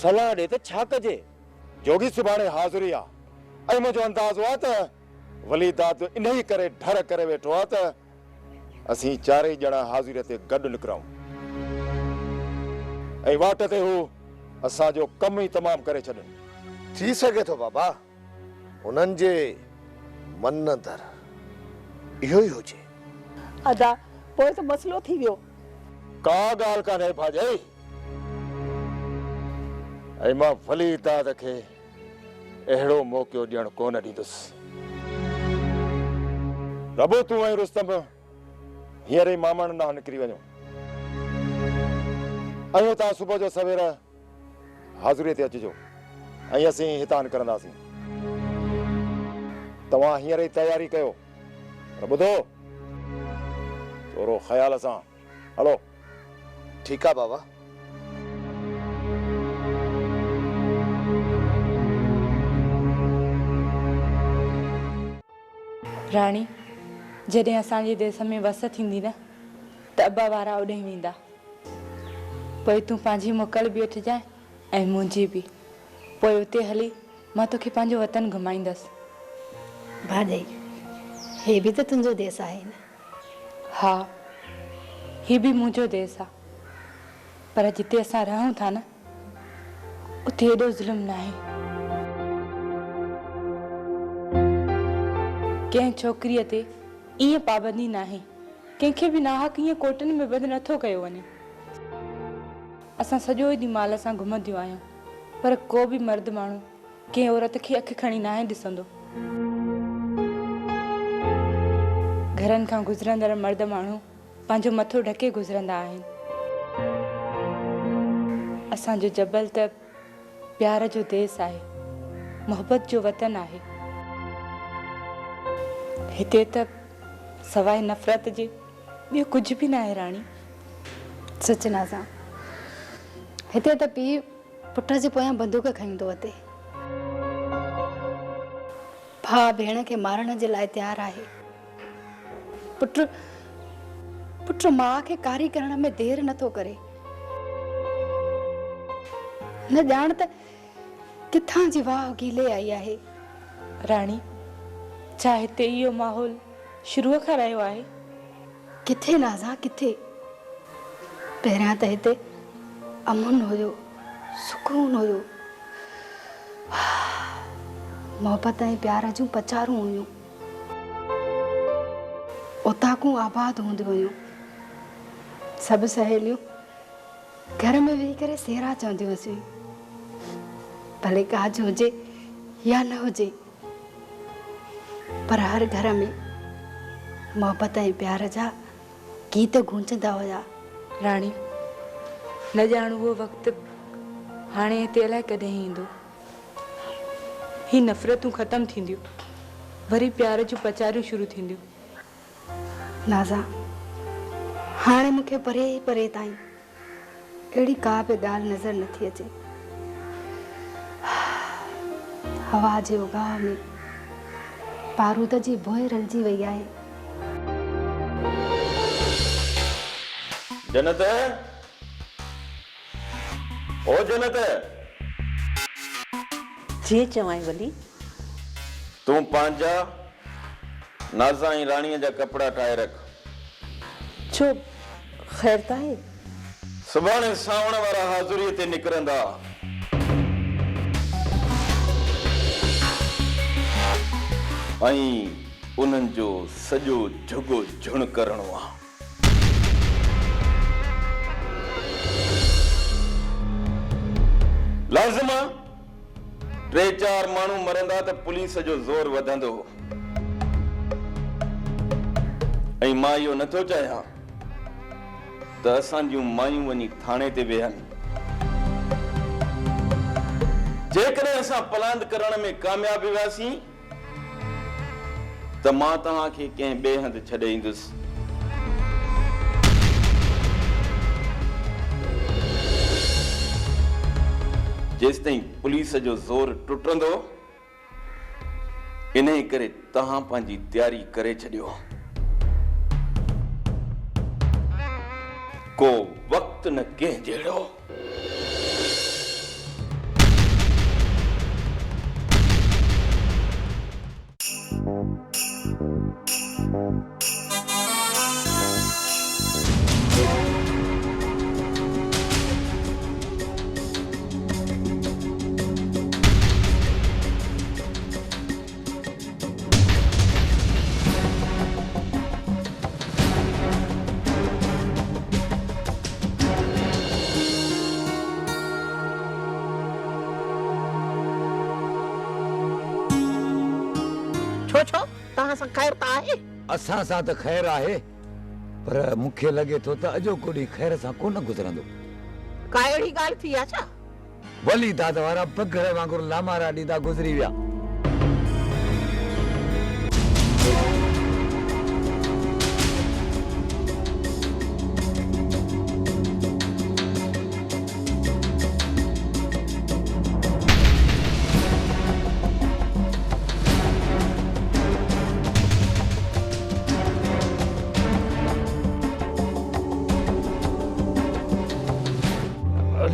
सलाह ॾे त छा कजे? जोगी सुभाणे हाज़िरी आहे ऐं मुंहिंजो अंदाज़ो आहे त वलीदाद इन ई करे डर करे वेठो आहे त असीं चारई ॼणा हाज़िरीअ ते गॾु निकिरूं ऐं वाट ते हू असांजो कमु ई तमामु करे छॾनि। थी सघे थो बाबा उन्हनि जे मन दर इहो ई हुजे। अदा पोइ त मसलो थी वियो। का ॻाल्हि कान्हे भाॼई, ऐं मां वलीदाद खे अहिड़ो मौक़ियो ॾियणु कोन ॾींदुसि। रबो तूं ऐं रुस्तम हींअर ई मामण ॾांहुं निकिरी वञो ऐं तव्हां सुबुह जो सवेर हाज़िरीअ ते अचिजो ऐं असीं हितां निकिरंदासीं। तव्हां हींअर ई तयारी कयो, पर ॿुधो थोरो ख़्याल सां हलो। ठीकु आहे बाबा। राणी, जॾहिं असांजे देश में वस थींदी न त अबा वारा ओॾे वेंदा। पोइ तूं पंहिंजी मोकल बि वठिजांइ ऐं मुंहिंजी बि। पोइ उते हली मां तोखे पंहिंजो वतन घुमाईंदसि। भाॼई हे बि त तुंहिंजो देश आहे न। हा, ही बि मुंहिंजो देश आहे, पर जिते असां रहूं था न उते हेॾो ज़ुल्म न आहे। कंहिं छोकिरीअ ते ईअं पाबंदी न आहे, कंहिंखे बि नाहक ईअं कोटनि में बंदि नथो कयो वञे। असां सॼो ॾींहुं माल सां घुमंदियूं आहियूं, पर को बि मर्द माण्हू कंहिं औरत खे अखि खणी न आहे ॾिसंदो। घरनि खां गुज़रंदड़ मर्द माण्हू पंहिंजो मथो ढके गुज़रंदा आहिनि। असांजो जबल त प्यार जो देश आहे, मोहबत जो वतन आहे। हिते त सवाइ नफ़रत जे ॿियो कुझु बि न आहे राणी। सचना सां हिते त पीउ पुट जे पोयां बंदूक खईंदो अचे, भाउ भेण खे मारण जे लाइ तयारु आहे, पुट माउ खे कारी करण में देरि नथो करे। न ॼाण त किथां जी वाह गीले आई आहे। राणी, छा हिते इहो माहौल शुरूअ खां रहियो आहे? किथे नाज़ा किथे। पहिरियां त हिते अमन हुयो, सुकून हुयो, मोहबत ऐं प्यार जूं पचारूं हुयूं, उताकूं आबाद हूंदियूं हुयूं। सभु सहेलियूं घर में वेही करे सेरा चवंदियूं हुयूं, भले काज हुजे या न हुजे, पर हर घर में मोहबत ऐं प्यार जा गीत गूंजंदा हुया। राणी, न ॼाण उहो वक़्तु हाणे हिते अलाए कॾहिं ईंदो। ही नफ़रतूं ख़तमु थींदियूं, वरी प्यार जूं पचारियूं शुरू थींदियूं। नाज़ा, हाणे मूंखे परे परे ताईं अहिड़ी का बि ॻाल्हि नज़र नथी अचे। हवा जे उगाव में बारूद जी बोइ रलिजी वई आहे। जन्नत, ओ जन्नत, जी चवाई वली। तू पंहिंजा नाज़ा ऐं राणीअ जा कपिड़ा ठाहे रख। छो ख़ैर त आहे? सुभाणे सावण वारा हाज़ुरीअ ते निकिरंदा। ऐं उन्हनि जो सॼो झुगो झुण करणो आहे। लाज़िम आहे 3-4 माण्हू मरंदा त पुलिस जो ज़ोर वधंदो। ऐं मां इहो नथो चाहियां त असां जूं मायूं वञी थाणे ते वेहनि। जेकॾहिं असां पलांद करण में कामयाब वियासीं त मां तव्हांखे कंहिं ॿिए हंधि छॾे ईंदुसि। जेसि ताईं पुलिस जो ज़ोर टुटंदो, इन करे तव्हां पंहिंजी तयारी करे छॾियो। को वक़्तु न कंहिं जहिड़ो। छो छो तव्हां सां ख़ैर त आहे? असां सां त ख़ैर आहे, पर मूंखे लॻे थो त अॼोको ॾींहुं ख़ैर सां कोन गुज़रंदो। का अहिड़ी ॻाल्हि थी आहे छा? वली दाद वारा पघड़ वांगुरु लामारा ॾींदा गुज़री विया।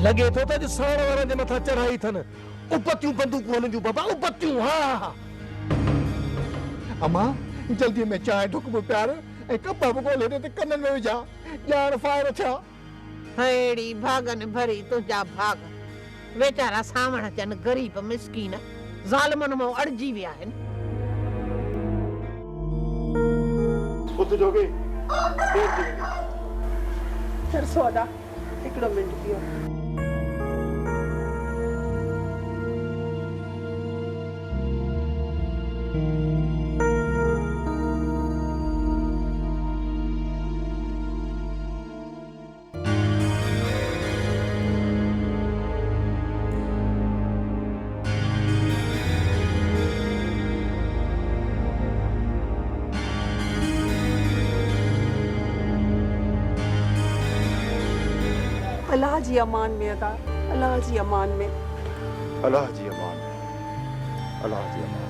लगे तो त साण वारनि जे मथां चढ़ाई अथनि। उपतियूं बंदूकूं हुननि जूं बाबा, उपतियूं। हा अम्मा जल्दी में चांहि ढुक बि प्यार ऐं कप बि ॻोल्हे ॾे त कननि में विझा। ॼाण फायर छा? अहिड़ी भागनि भरी तुंहिंजा भाग। वेचारा सावण जन ग़रीब मिसकीन ज़ालिमनि मां अड़जी विया आहिनि। उथ जोगी देर थी वेंदी। सर सोदा हिकिड़ो मिंट पियो। अल्लाह जी अमान में अदा, अल्लाह जी अमान में। अल्लाह जी अमान, अल्लाह जी अमान,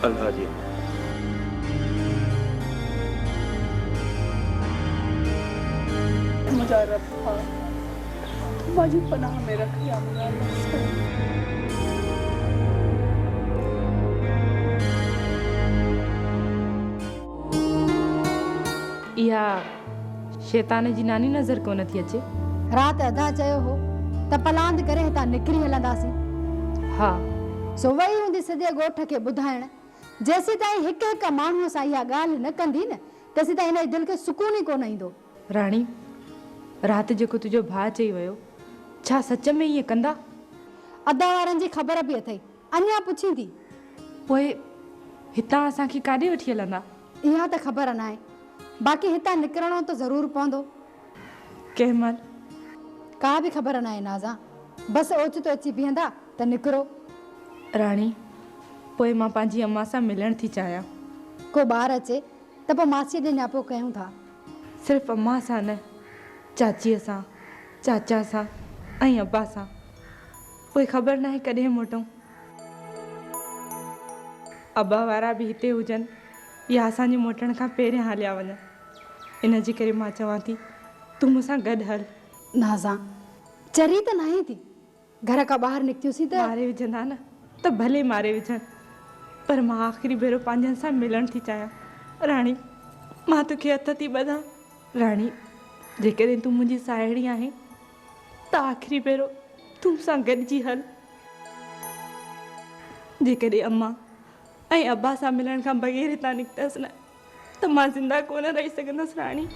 अल्लाह जी अमान। मुझा रब था मुझी पनाह में रखिया मुझा इहा शैतान जी नानी नज़र कोन थी अचे। रात अदा चयो हो त पलांद करे हितां निकिरी हलंदासीं। हा सो वई हूंदी सॼे ॻोठ खे ॿुधाइण। जेसीं ताईं हिक हिक माण्हूअ सां इहा ॻाल्हि न कंदी न, तेसीं ताईं हिन दिलि खे सुकून ई कोन ईंदो। राणी, राति जेको तुंहिंजो भाउ चई वियो, छा सच में ईअं कंदा? अदा वारनि जी ख़बर बि अथई, अञा पुछींदी। पोइ हितां असांखे काॾे वठी हलंदा? इहा त ख़बर न आहे, बाक़ी हितां निकिरणो त ज़रूरु पवंदो। कंहिं महिल? का बि ख़बर न आहे नाज़ा, बसि ओचितो अची बीहंदा त निकिरो। राणी, पोइ मां पंहिंजी अम्मा सां मिलण थी चाहियां। को ॿार अचे त पोइ मासीअ ॾे नियापो कयूं था। सिर्फ़ु अम्मा सां न, चाचीअ सां, चाचा सां ऐं अब्बा सां। पोइ ख़बर न आहे कॾहिं मोटूं। अबा वारा बि हिते हुजनि या असांजे मोटण खां पहिरियां हलिया वञनि। इन जे करे मां चवां थी तूं मूंसां गॾु हल। नाज़ा चरी त नाहे थी, घर खां ॿाहिरि निकितियोसीं त मारे विझंदा न त भले मारे विझनि, पर मां आख़िरी भेरो पंहिंजनि सां मिलणु थी चाहियां। राणी, मां तोखे हथ थी ॿधां। राणी, जेकॾहिं तूं मुंहिंजी साहेड़ी आहीं त आख़िरी भेरो तूं सां गॾिजी हल। जेकॾहिं अम्मा ऐं अब्बा सां मिलण खां बग़ैर हितां निकितसि न त मां ज़िंदा कोन रही सघंदसि। राणी,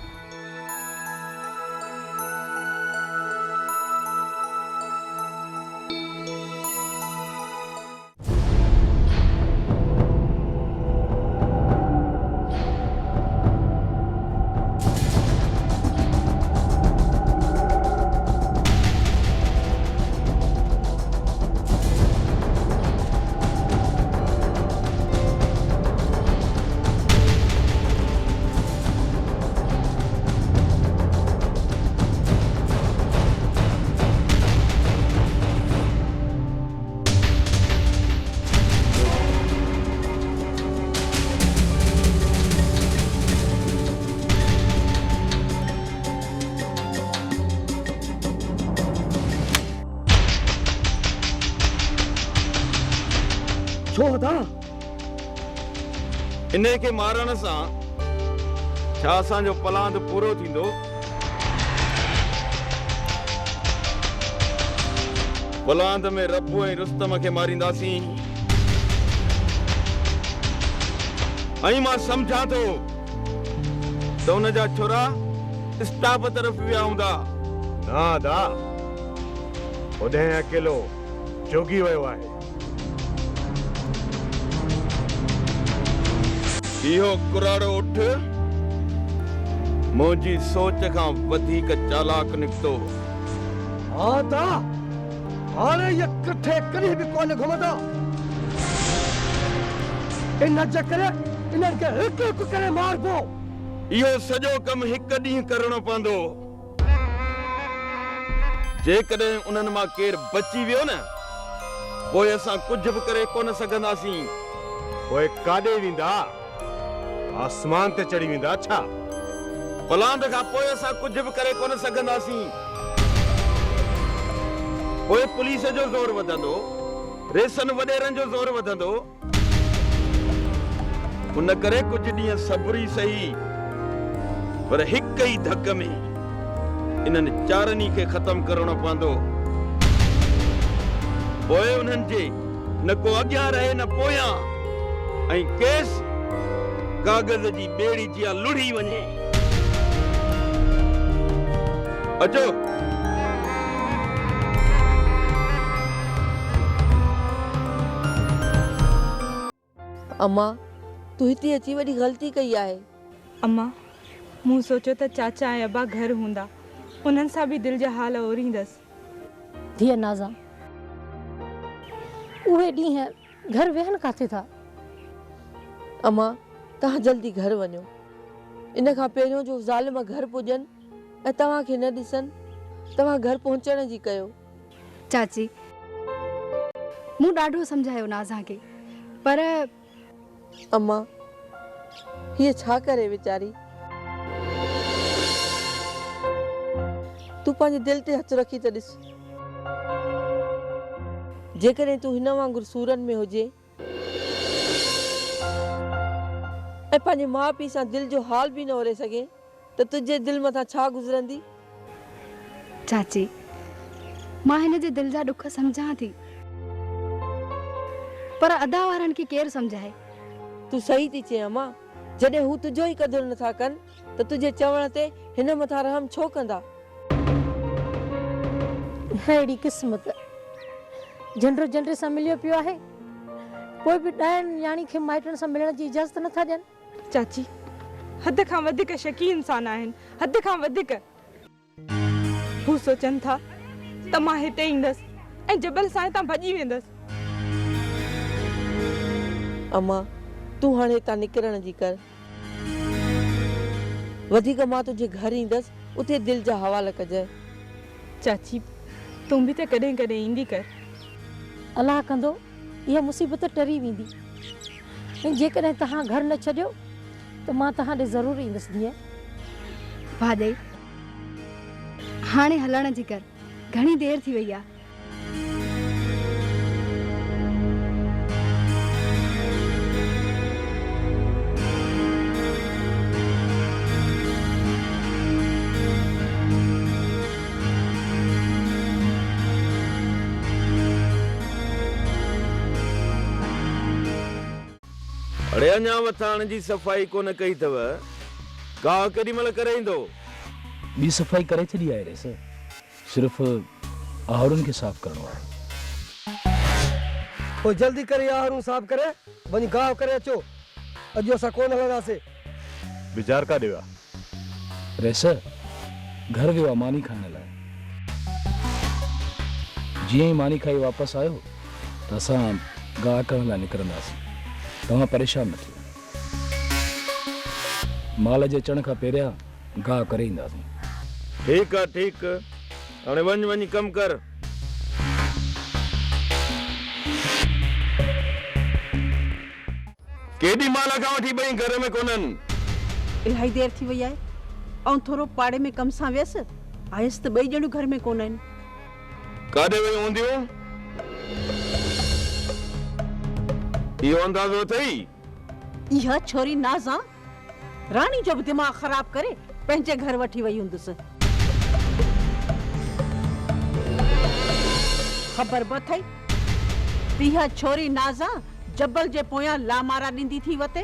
छो था इन खे मारण सां छा असांजो पलांद पूरो थींदो? पलांद में रब्बू ऐं रुस्तम खे मारींदासीं। ऐं मां सम्झां थो त उन जा छोरा स्टाफ तरफ़ विया हूंदा। ना दा, ओॾे अकेलो जोगी वियो आहे। इहो कुराड़ो उठ मुंहिंजी सोच खां वधीक चालाक निकितो। हाँ दा, हाणे ये कठे कॾहिं बि कोन घुमंदा। इन जे करे इन्हनि खे हिकु हिकु करे मारबो। इहो सॼो कमु हिकु ॾींहुं करणो पवंदो। जेकॾहिं उन्हनि मां केरु बची वियो न, पोइ असां कुझु बि करे कोन सघंदासीं। पोइ काॾे वेंदा? आसमान ते चढ़ी वेंदा छा? पलांद खां पोइ असां कुझु बि करे कोन सघंदासीं। पोइ पुलिस जो ज़ोर वधंदो, रेसन वॾेरनि जो ज़ोर वधंदो। उन करे कुझु ॾींहं सब्र ई सही, पर हिक ई धक में इन्हनि चारनी खे ख़तम करणो पवंदो। पोइ उन्हनि जे न को अॻियां रहे न पोयां, ऐं केस कागज़ जी ॿेड़ी जिया लुढ़ी वञे। अचो। अम्मा, तू हिते अची वॾी ग़लती कई आहे। अम्मा, मूं सोचियो त चाचा ऐं अब्बा घर हूंदा, उन्हनि सां बि दिलि जा हाल ओरींदसि। धीअ नाज़ा, उहे ॾींहं घर वेहनि काथे था? अम्मा, तव्हां जल्दी घर वञो। इन खां पहिरियों जो ज़ालिम घर पुॼनि ऐं तव्हांखे न ॾिसनि, तव्हां घर पहुचण जी कयो। चाची, मूं ॾाढो सम्झायो नाज़ा खे, पर अम्मा, हीअ छा करे वीचारी? तूं पंहिंजे दिलि ते हथु रखी त ॾिस। जेकॾहिं तूं हिन वांगुरु सूरनि में हुजे ऐं पंहिंजे माउ पीउ सां दिलि जो हाल बि न ओरे सघे त तुंहिंजे दिलि मथां छा गुज़रंदी? चाची, मां हिन जे दिलि जा ॾुख सम्झां थी, पर अदा वारनि खे केरु सम्झाए? तूं सही थी चए अम्मा। जॾहिं हू तुंहिंजो ई क़दुरु नथा कनि त तुंहिंजे चवण ते हिन मथां रहम छो कंदा? अहिड़ी क़िस्मत जनरो जनरे सां मिलियो पियो आहे, पोइ बि ॾहनि यानी खे माइटनि सां मिलण जी इजाज़त नथा ॾियनि। चाची, हद खां वधीक शकी इंसान आहिनि, हद खां वधीक। हू सोचनि था त मां हिते ईंदसि ऐं जबल सां हितां भॼी वेंदसि। अम्मा, तूं हाणे हितां निकिरण जी कर। वधीक मां तुंहिंजे घर ईंदसि, उते दिलि जा हवाला कजांइ। चाची, तूं बि त कॾहिं कॾहिं ईंदी कर। अलाह कंदो इहा मुसीबत टरी वेंदी। ऐं जेकॾहिं तव्हां घर न छॾियो त मां तव्हां ॾे ज़रूरु ईंदसि धीअ। भाॼई हाणे हलण जी कर, घणी देरि थी वई आहे। अड़े अञा वथाण जी सफ़ाई कोन कई अथव, गाह केॾी महिल करे ईंदो? ॿी सफ़ाई करे छॾी आहे रे सर, सिर्फ़ आहरुनि खे साफ़ करणो आहे। पोइ जल्दी करे आहरूं साफ़ करे वञी गाह करे अचो, अॼु असां कोन हलंदासीं। विचार काॾे विया? रेस घर वियो आहे मानी खाइण लाइ। जीअं ई मानी खाई वापसि आयो त असां गाह करण लाइ निकिरंदासीं। तव्हां परेशान न थियो, माल जे अचण खां पहिरियां गाह करे ईंदासीं। ठीकु आहे ठीकु, हाणे वञी कमु कर। केॾी महिल खां वठी ॿई घर में कोन्हनि? इलाही देरि थी वई आहे ऐं थोरो पाड़े में कम सां वियसि, आयसि त ॿई ॼणियूं घर में कोन आहिनि। काॾे वई हूंदियूं? इहो अंदाज़ो अथई? इहा छोरी नाज़ा रानी जो बि दिमाग़ ख़राब करे पंहिंजे घर वठी वई हूंदसि। ख़बर बि अथई इहा छोरी नाज़ा जबल जे पोयां लामारा ॾींदी थी वते।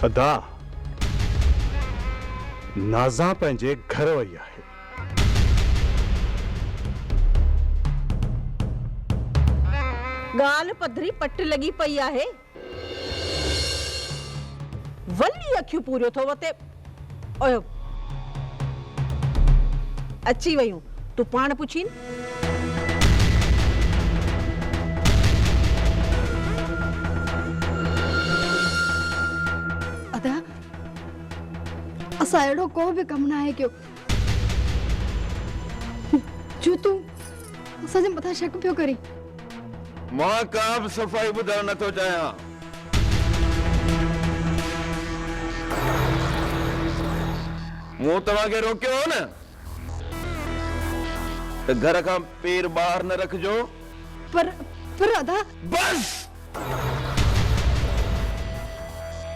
अदा नाज़ा पंहिंजे घर वई आहे। गाल पधरी पट लगी पई आहे, वली अखियूं पूरियो थो वते। ओयो अची वयूं, तूं पाण पुछीन। अदा असां अहिड़ो को बि कमु न आहे कयो जो तूं असांजे मथां शक पियो करी। मां का बि सफ़ाई ॿुधाइण नथो चाहियां। मूं तव्हांखे रोकियो हो न त घर खां पेर ॿाहिरि न रखिजो। पर अदा बस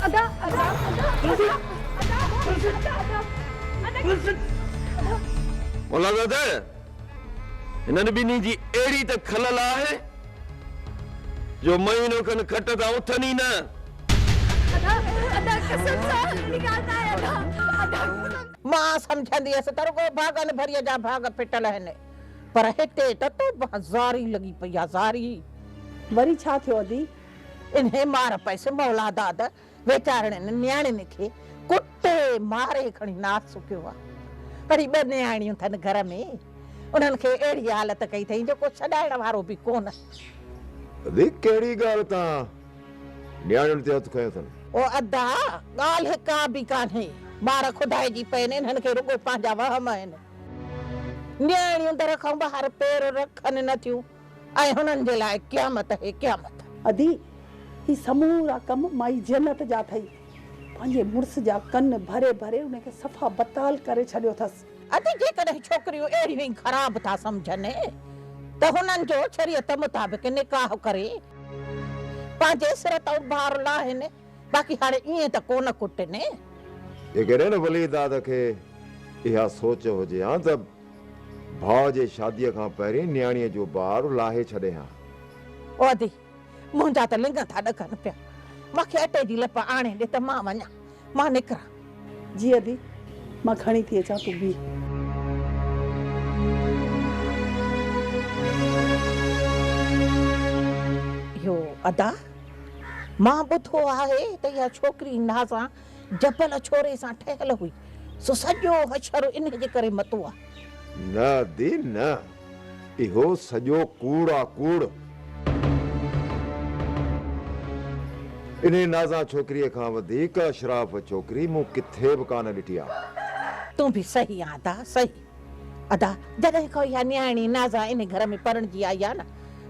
अदा मुलाज़त हिननि ॿिन्ही जी अहिड़ी त खलल आहे जो महीनो खनि खट था उथनि ई न। मां सम्झंदी हुअसि त रुगो भागनि भरीअ जा भाग फिटल आहिनि, पर हिते त ज़ारी लॻी पई आहे, ज़ारी। वरी छा थियो अदी? इन्हे मार पैसे मौलादाद वेचारनि न्याणियुनि खे कुटे मारे खणी नास सुकियो आहे। वरी ॿ न्याणियूं अथनि घर में, उन्हनि खे अहिड़ी हालत कई अथई जो को छॾाइण वारो बि कोन। कहिड़ी ॻाल्हि तव्हां न्याणियुनि ते हथु खयो अथनि? ओ अदा ॻाल्हि का बि कान्हे, ॿार खुदाइजी पए आहिनि, हिननि खे रुगो पंहिंजा वहम आहिनि। न्याणियूं दर खां ॿाहिरि पेर रखनि नथियूं ऐं हुननि जे लाइ क़यामत है क़यामत। अदी ही समूरा कम माई जन्नत जा अथई, पंहिंजे मुड़ुस जा कन भरे भरे उनखे सफ़ा बताल करे छॾियो अथसि। अदी जेकॾहिं छोकिरियूं अहिड़ियूं ई ख़राब था सम्झनि त हुननि जो शरीयत मुताबिक़ निकाह करे पंहिंजे सिर तां भार लाहिनि, बाक़ी हाणे ईअं त कोन कुटनि। जेकॾहिं न वली दाद खे इहा सोच हुजे हा त भाउ जे शादीअ खां पहिरीं न्याणीअ जो ॿारु लाहे छॾे हा। ओ अदी मुंहिंजा त लिंग था ॾकनि पिया, मूंखे अटे जी लप आणे ॾे त मां वञा, मां निकिरां। जी अदी मां खणी थी अचां, तूं बि। यो अदा मां ॿुधो आहे त इहा छोकिरी नाज़ा जबल छोरे सां ठहियल हुई, सो सॼो हशर इन जे करे मतो आहे। न दी न, इहो सॼो कूड़ आहे, कूड़। इन नाज़ा छोकिरीअ खां वधीक अशराफ छोकिरी मूं किथे बि कान ॾिठी आहे। तूं बि सही आहे अदा, सही। अदा जॾहिं खां इहा न्याणी नाज़ा इन घर में परणजी आई आहे न,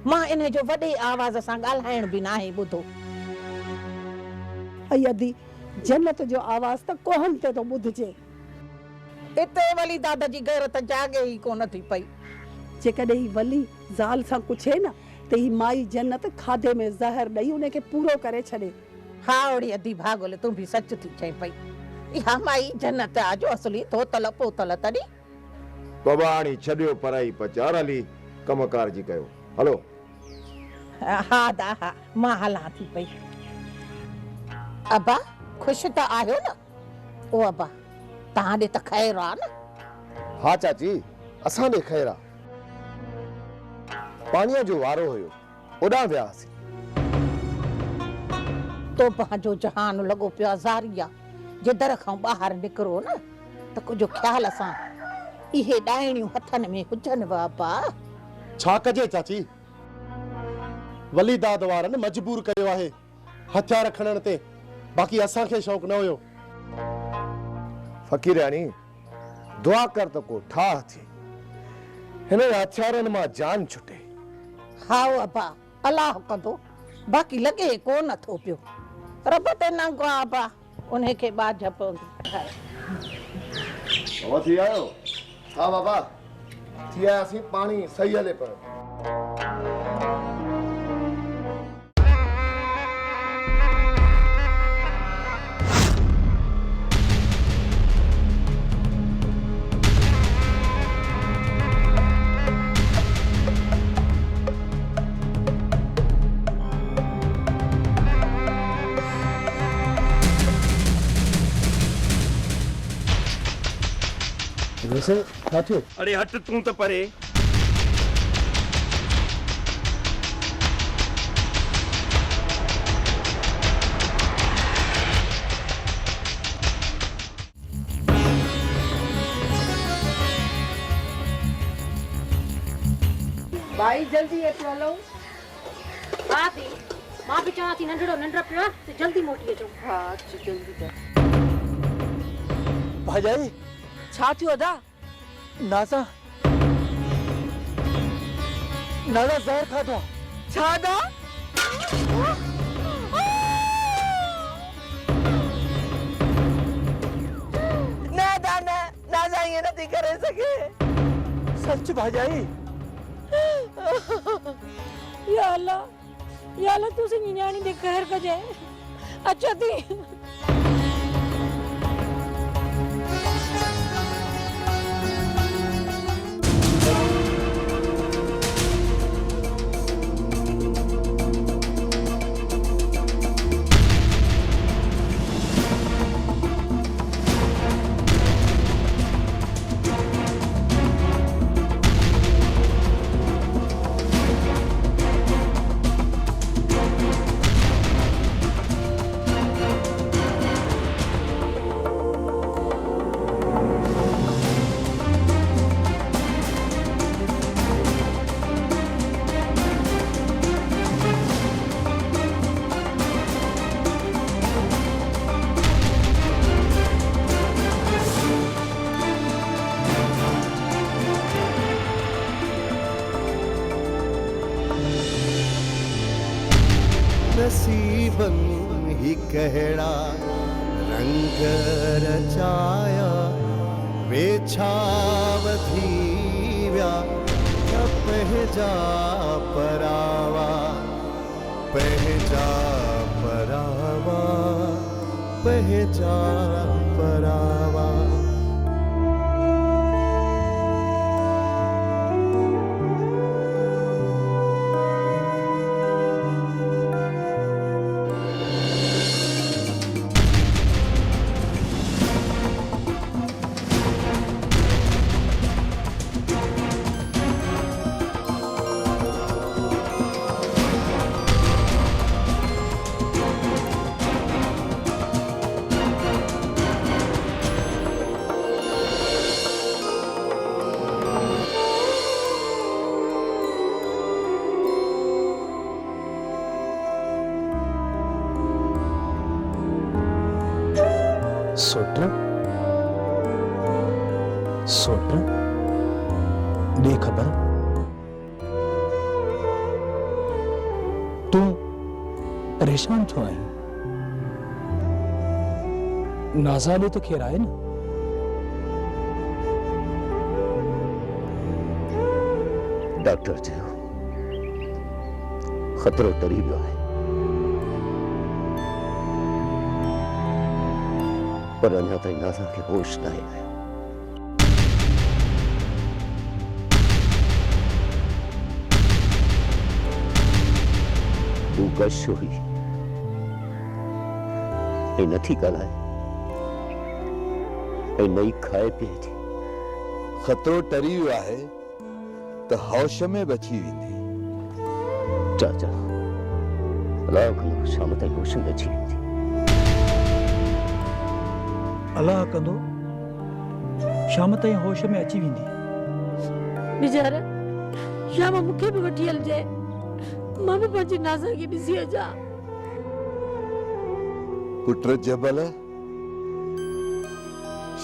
मां इन जो वॾे आवाज़ सां ॻाल्हाइण बि नाहे ॿुधो। ऐं अदी जन्नत जो आवाज़ त कोहन ते तो ॿुधजे। इते वली दादा जी गैरत जागे ई कोन थी पई। जेकॾहिं ही वली ज़ाल सां कुछे न त ही माई जन्नत खाधे में ज़हर ॾेई उनखे पूरो करे छॾे। हा ओड़ी अदी भागोले तूं बि सच थी चई पई। इहा माई जन्नत आ जो असली धोतल पोतल तॾहिं। बाबा हाणे छॾियो पढ़ाई पचार हली कमकार जी कयो। हलो। हा दा हा मां हलां थी पई। अबा ख़ुशि त आहियो न? ओ अबा तव्हां ॾे त ख़ैर आहे न? हाँ चाची असां ॾे ख़ैर आहे। पाणीअ जो वारो हुयो ओॾां वियासीं। तो पंहिंजो जहान लॻो पियो आहे ज़ारिया जे दर खां ॿाहिरि निकिरो न त कुझु ख़्याल सां इहे ॾाइणियूं हथनि में हुजनि बाबा। छा कजे चाची, वली दाद वारनि मजबूर कयो आहे हथियार खणण ते, बाक़ी असांखे शौक़ न हुयो। फ़कीराणी दुआ कर त को ठाह थी, हिन हथियारनि मां जान छुटे। हा अबा अलाह कंदो, बाक़ी लॻे को नथो पियो। रब ते नंगो आहे अबा, उन्हे खे बाझ पवंदी। बाबा थी आयो? हाँ बाबा थी आयासीं, पाणी सही हले पियो। वैसे छा थियो? अरे हट तूं त परे। भाई जल्दी एतिरो हलो। हा थी मां बि चवां थी नंढड़ो नंढड़ो पियो आहे त जल्दी मोटी अचो। हा अचो जल्दी कर। भाई छा थियो अदा? नाज़ा नाज़ा ज़हर खाधो। छा दा? न दा न नाज़ा ये नथी करे सके। सच भाई? या अल्लाह तू सी न्याणी दे कहर कजे। अच्छा थी नसीबन ही कहड़ा रंग रचाया वेछावधी व्या पहजा परावा पहजा परावा पहजा परावा। सोटा सोटा दे खबर तू परेशान छो है नाज़ा तो खेर आहे न डॉक्टर चयो खतरो टरी वियो आहे पर अञा ताईं नाज़ा खे होश न आहे तू गश हुई ऐं नथी ॻाल्हाए ऐं नई खाए पीए थी खतरो टरी वियो आहे त होश में बची वेंदी चाचा अलाह कंदो शाम ताईं होश में अची वेंदी अलाह कंदो शाम ताईं होश में अची वेंदी वीचारा शाम मूंखे बि वठी हलिजे मां बि पंहिंजी नाज़ा खे ॾिसी अचां पुट जबल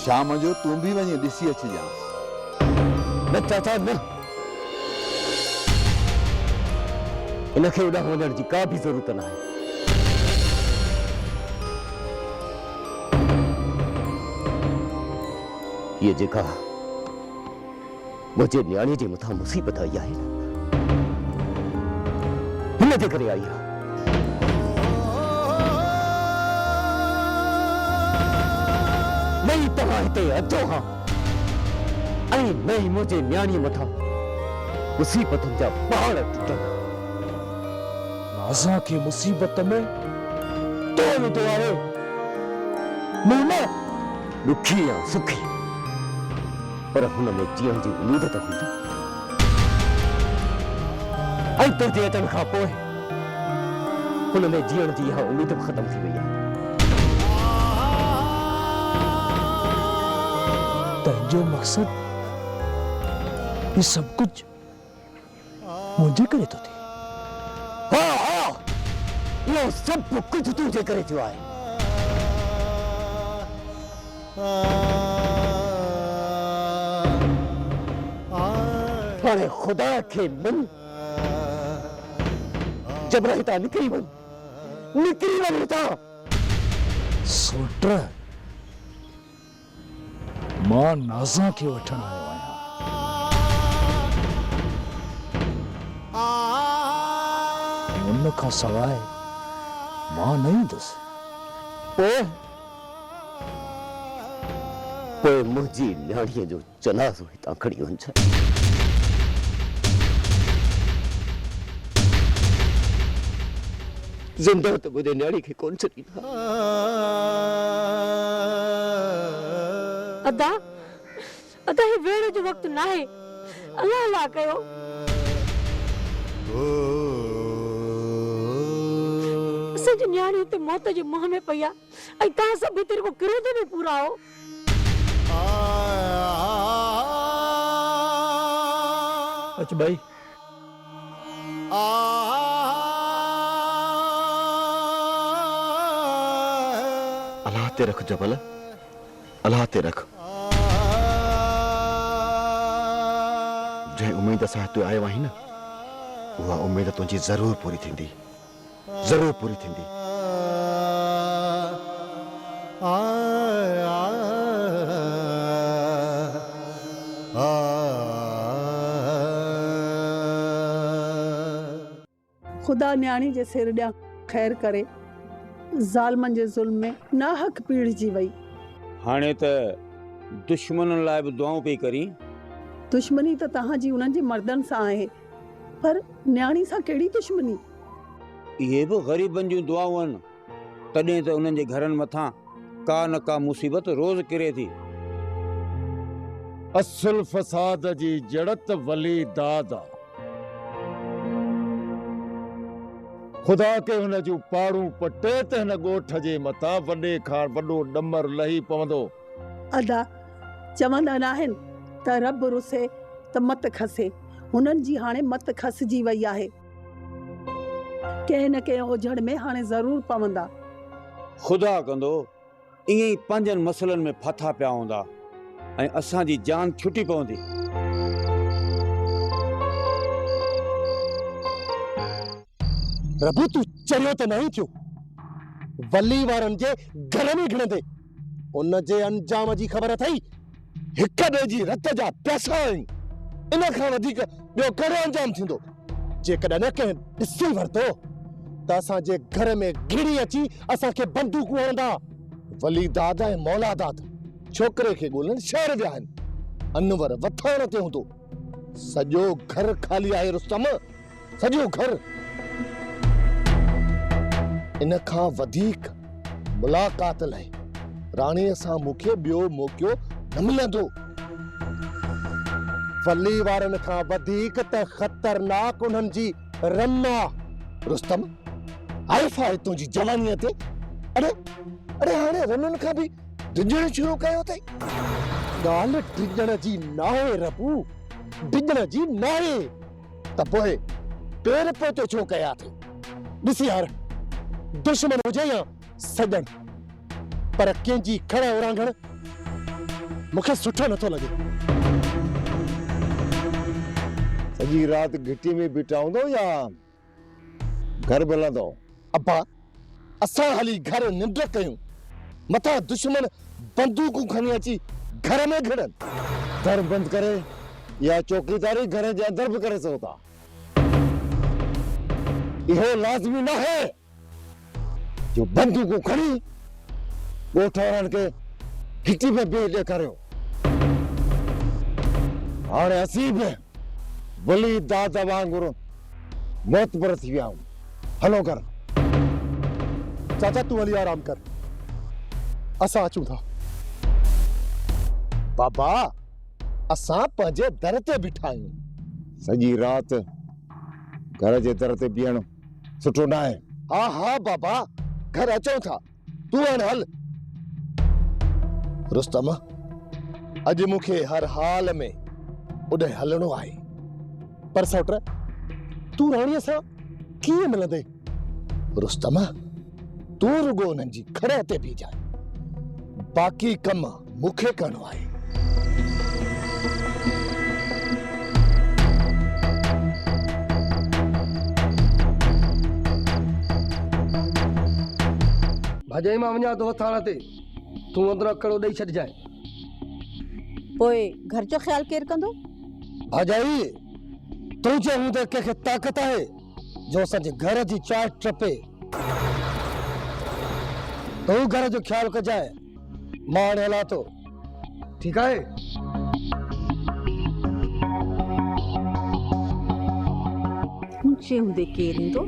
शाम जो तूं बि वञी ॾिसी अचिजांइ न चाचा न इनखे होॾां वञण जी का बि ज़रूरत न आहे ये जेका मुंहिंजे न्याणी जे मथां मुसीबत आई आहे हिन जे करे आई आहे नहीं तव्हां हिते अचो हा ऐं नहीं मुंहिंजे न्याणीअ मथां मुसीबतुनि जा पहाड़ टुटनि नाज़ा के मुसीबत में तो विधो आहे मूं न दुखी या सुखी पर हुन में जीअण जी उम्मीद त हूंदी ऐं तुंहिंजे अचण खां पोइ हुन में जीअण जी इहा उम्मीद बि ख़तम थी वई आहे तुंहिंजो मक़सद ये सब कुछ मुंहिंजे करे थो थिए हा हा इहो सभु कुझु तुंहिंजे करे थियो आहे हाणे ख़ुदा खे मन जबरा हितां निकिरी वञ हितां सोट मां नाज़ा खे वठण आयो आहियां उन खां सवाइ मां न ईंदुसि पोइ मुंहिंजी न्याणीअ जो जनाज़ो हितां खणी वञ ज़िंदा त मुंहिंजे न्याणी खे कोन छॾींदा अदा अदा ही वेड़े जो वक्त ना है अल्लाह अल्लाह कयो सज न्याणी ते मौत जे मुंह में पया ऐं तहां सब तेरे को किरोध में पूरा हो अच्छा भाई अल्लाह ते रख जबल अल्लाह ते रख जंहिं उम्मीद सां तूं आयो आहीं न उहा उम्मीद तुंहिंजी ज़रूर पूरी थींदी ज़रूर पूरी थींदी खुदा न्याणी जे सिर ॾियां ख़ैर करे ज़ालमन जे ज़ुल्म में नाहक पीड़िजी वई हाणे त दुश्मननि लाइ बि दुआऊं पई करी दुश्मनी त तव्हांजी उन्हनि जे मर्दनि सां आहे पर न्याणी सां कहिड़ी दुश्मनी इहे बि ग़रीबनि जूं दुआऊं आहिनि तॾहिं त उन्हनि जे घरनि मथां का न का मुसीबत रोज़ किरे थी असुल फसाद जी जड़त वली दाद आ खुदा के हुन जूं पाड़ूं पटे त हिन ॻोठ जे मथां वॾे खां वॾो ॾमर लही पवंदो अदा चवंदा न आहिनि त रब रुसे त मत खसे हुननि जी हाणे मत खसिजी वई आहे कंहिं न कंहिं ओझड़ में हाणे ज़रूर पवंदा खुदा कंदो ईअं ई पंजनि मसलनि में फाथा पिया हूंदा ऐं असांजी जान छुटी पवंदी रबू तू चरियो त नहीं थियो वली वारन जे घर में घिणंदे उन जे अंजाम जी ख़बर अथई हिक ॿिए जी रत जा पैसा आहिनि इन खां वधीक ॿियो कहिड़ो अंजाम थींदो जेकॾहिं न कंहिं ॾिसी वरितो त असांजे घर में घिड़ी अची असांखे बंदूकूं हणंदा वली दाद ऐं मौला दाद छोकिरे खे ॻोल्हण शहर विया आहिनि अनवर वथाण ते हूंदो सॼो घर खाली आहे रुस्तम सॼो घर इन खां वधीक मुलाक़ात लाइ राणीअ सां मूंखे ॿियो मौक़ो न मिलंदो वली वारनि खां वधीक त ख़तरनाक उन्हनि जी रन्ना रुस्तम आरिफ़ आहे तुंहिंजी जवानीअ ते अरे अरे हाणे रनुनि खां बि डिॼण शुरू कयो अथई ॻाल्हि डिॼण जी नाहे रबू डिॼण जी नाहे त पोइ पेर पोते छो कया अथई ॾिसी यार दुश्मन हुजे या सॼण पर कंहिंजी खड़ उरांघण मूंखे सुठो नथो लॻे सॼी राति घिटी में बीठा हूंदो या घर मिलंदो अब्बा असां हली घर निंड कयूं मथां दुश्मन बंदूकूं खणी अची घर में घिड़नि दर बंदि करे या चौकीदारी घर जे अंदर बि करे सघो था इहो लाज़मी न आहे जो बंदूकूं खणी ॻोठ वारनि खे घिटी में बि ॾेखारियो हाणे असीं बि वली दाद वांगुरु मोतबर थी विया आहियूं हलो घर चाचा तू हली आराम कर असां अचूं था बाबा असां पंहिंजे दर ते बीठा आहियूं सॼी राति घर जे दर ते बीहण सुठो न आहे हा हा बाबा घर अचूं था तू हाणे हल रुस्तम अॼु मूंखे हर हाल में उॾे हलणो आहे पर सौट तू राणीअ सां कीअं मिलंदे रुस्तम तू रुगो उन्हनि जी खड़ ते बीजाए बाक़ी कम मूंखे करणो आहे भाॼाई मां वञा थो थाणा ते तूं अंदरि कड़ो ॾेई छॾिजांइ पोइ घर जो ख्याल केरु कंदो भाॼाई तूं चए हूं त कंहिंखे ताक़त आहे जो असांजे घर जी चाट टपे तूं घर जो ख्याल कजाए मां हाणे हलां थो ठीकु आहे ऊंचे हूंदे केरु ईंदो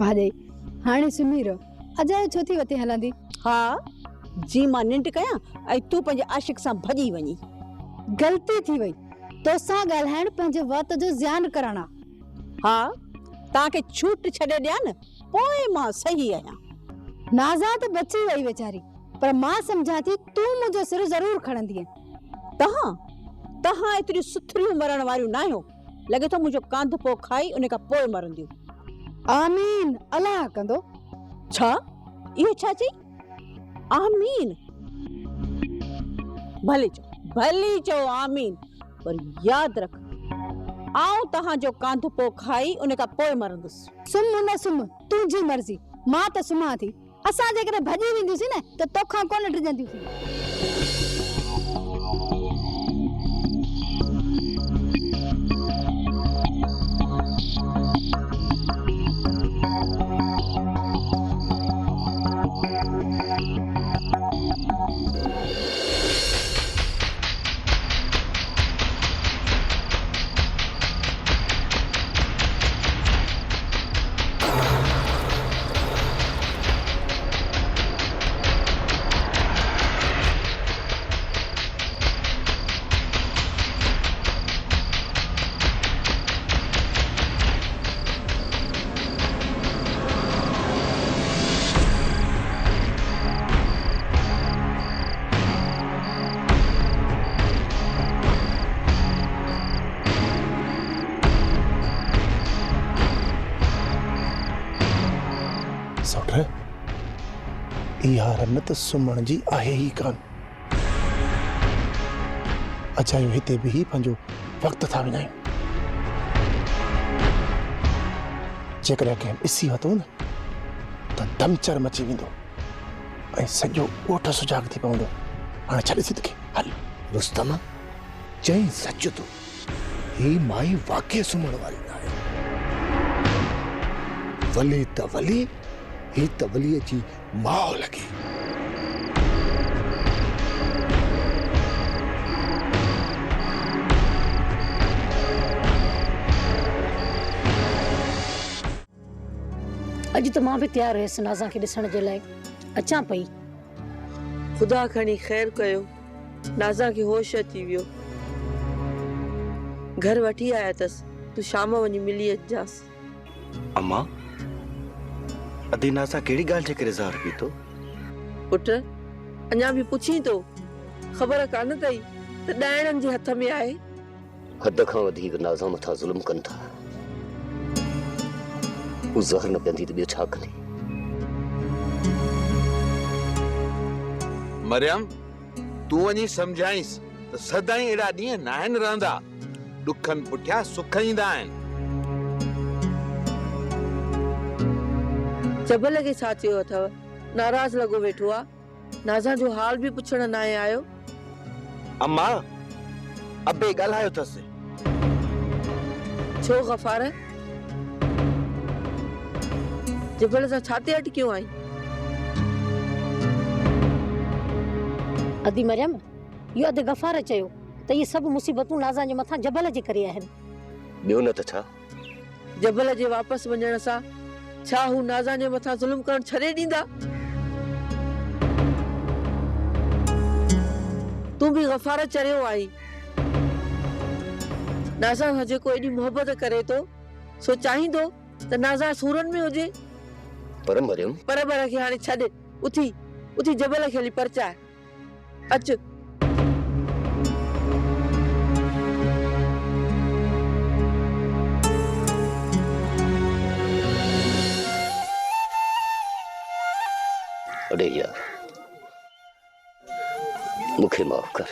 भाॼाई हाणे सुम्ही रहो अजायो छो थी वती हलंदी हा जी मां निंड कयां ऐं तूं पंहिंजे आशिक सां भॼी वञी गलती थी वई तोसां ॻाल्हाइण पंहिंजे वक़्त जो ज़्यान करणा हा तव्हांखे छूट छॾे ॾियां न पोइ मां सही आहियां नाज़ा त बची वई वीचारी पर मां सम्झां थी तूं मुंहिंजो सिर ज़रूर खणंदीअ तव्हां एतिरियूं सुथरियूं मरण वारियूं न आहियो लॻे थो मुंहिंजो कांध पोइ खाई उन खां पोइ मरंदियूं आमीन अलाह कंदो छा इहो छा चई आमीन भली चओ आमीन पर यादि रख आऊं तव्हांजो कांध पोइ खाई उन खां पोइ मरंदुसि सुम न सुम तुंहिंजी मर्ज़ी मां त सुम्हां थी असां जेकॾहिं भॼी वेंदियूंसीं न त तोखां कोन डिॼंदियूं सौट इहा रनत सुम्हण जी आहे ई कान। अचायो हिते बि पंहिंजो वक़्तु था विञायूं। जेकॾहिं कंहिं ॾिसी वरितो न त दमचर मची वेंदो ऐं सॼो ॻोठ सुजाग थी पवंदो। हाणे छॾे सिद्धि हल। रुस्तम चई सच तो ही माई वाकई सुम्हण वारी न आहे। वली त वली ही त वलीअ जी माउ लॻी। अॼु त मां बि तयारु हुयसि नाज़ा खे ॾिसण जे लाइ। अचां पई। ख़ुदा खणी ख़ैर कयो, नाज़ा खे होश अची वियो। घर वठी आया अथसि, तूं शाम वञी मिली अचिजांसि। अम्मा अदी नाज़ा कहिड़ी ॻाल्हि जे करे ज़ाहिर पी थो? पुट अञा बि पुछी थो, ख़बर कान अथई त ॾाइणनि जे हथ में आहे। हद खां वधीक नाज़ा मथां ज़ुल्म कनि था। हू ज़हर न पींदी त ॿियो छा कंदी? मरियम तूं वञी सम्झाईंसि त सदाईं अहिड़ा ॾींहं न आहिनि रहंदा। ॾुखनि पुठियां सुख ईंदा आहिनि। जबल खे छा थियो अथव? नाराज़ लॻो वेठो आहे। नाज़ा जो हाल बि पुछण न आयो। अम्मा अबे ॻाल्हायो अथसि। छो गफ़ार? जबल सां छा ते अटकियो आई? अदी मरियम इहो अदे गफ़ार चयो त इहे सभु मुसीबतूं नाज़ा जे मथां जबल जे करे आहिनि। ॿियो न त छा? जबल जे वापसि वञण सां छा हू नाज़ा जे मथां ज़ुल्म करण छॾे ॾींदा? तूं बि गफ़ार चरियो आई। नाज़ा सां जेको एॾी मोहबत करे थो सो चाहींदो त नाज़ा सूरन में हुजे। पर मरियम पर खे हाणे छॾ। उथी जबल खे हली परचाए। अच। अरे यार मुझे माफ कर।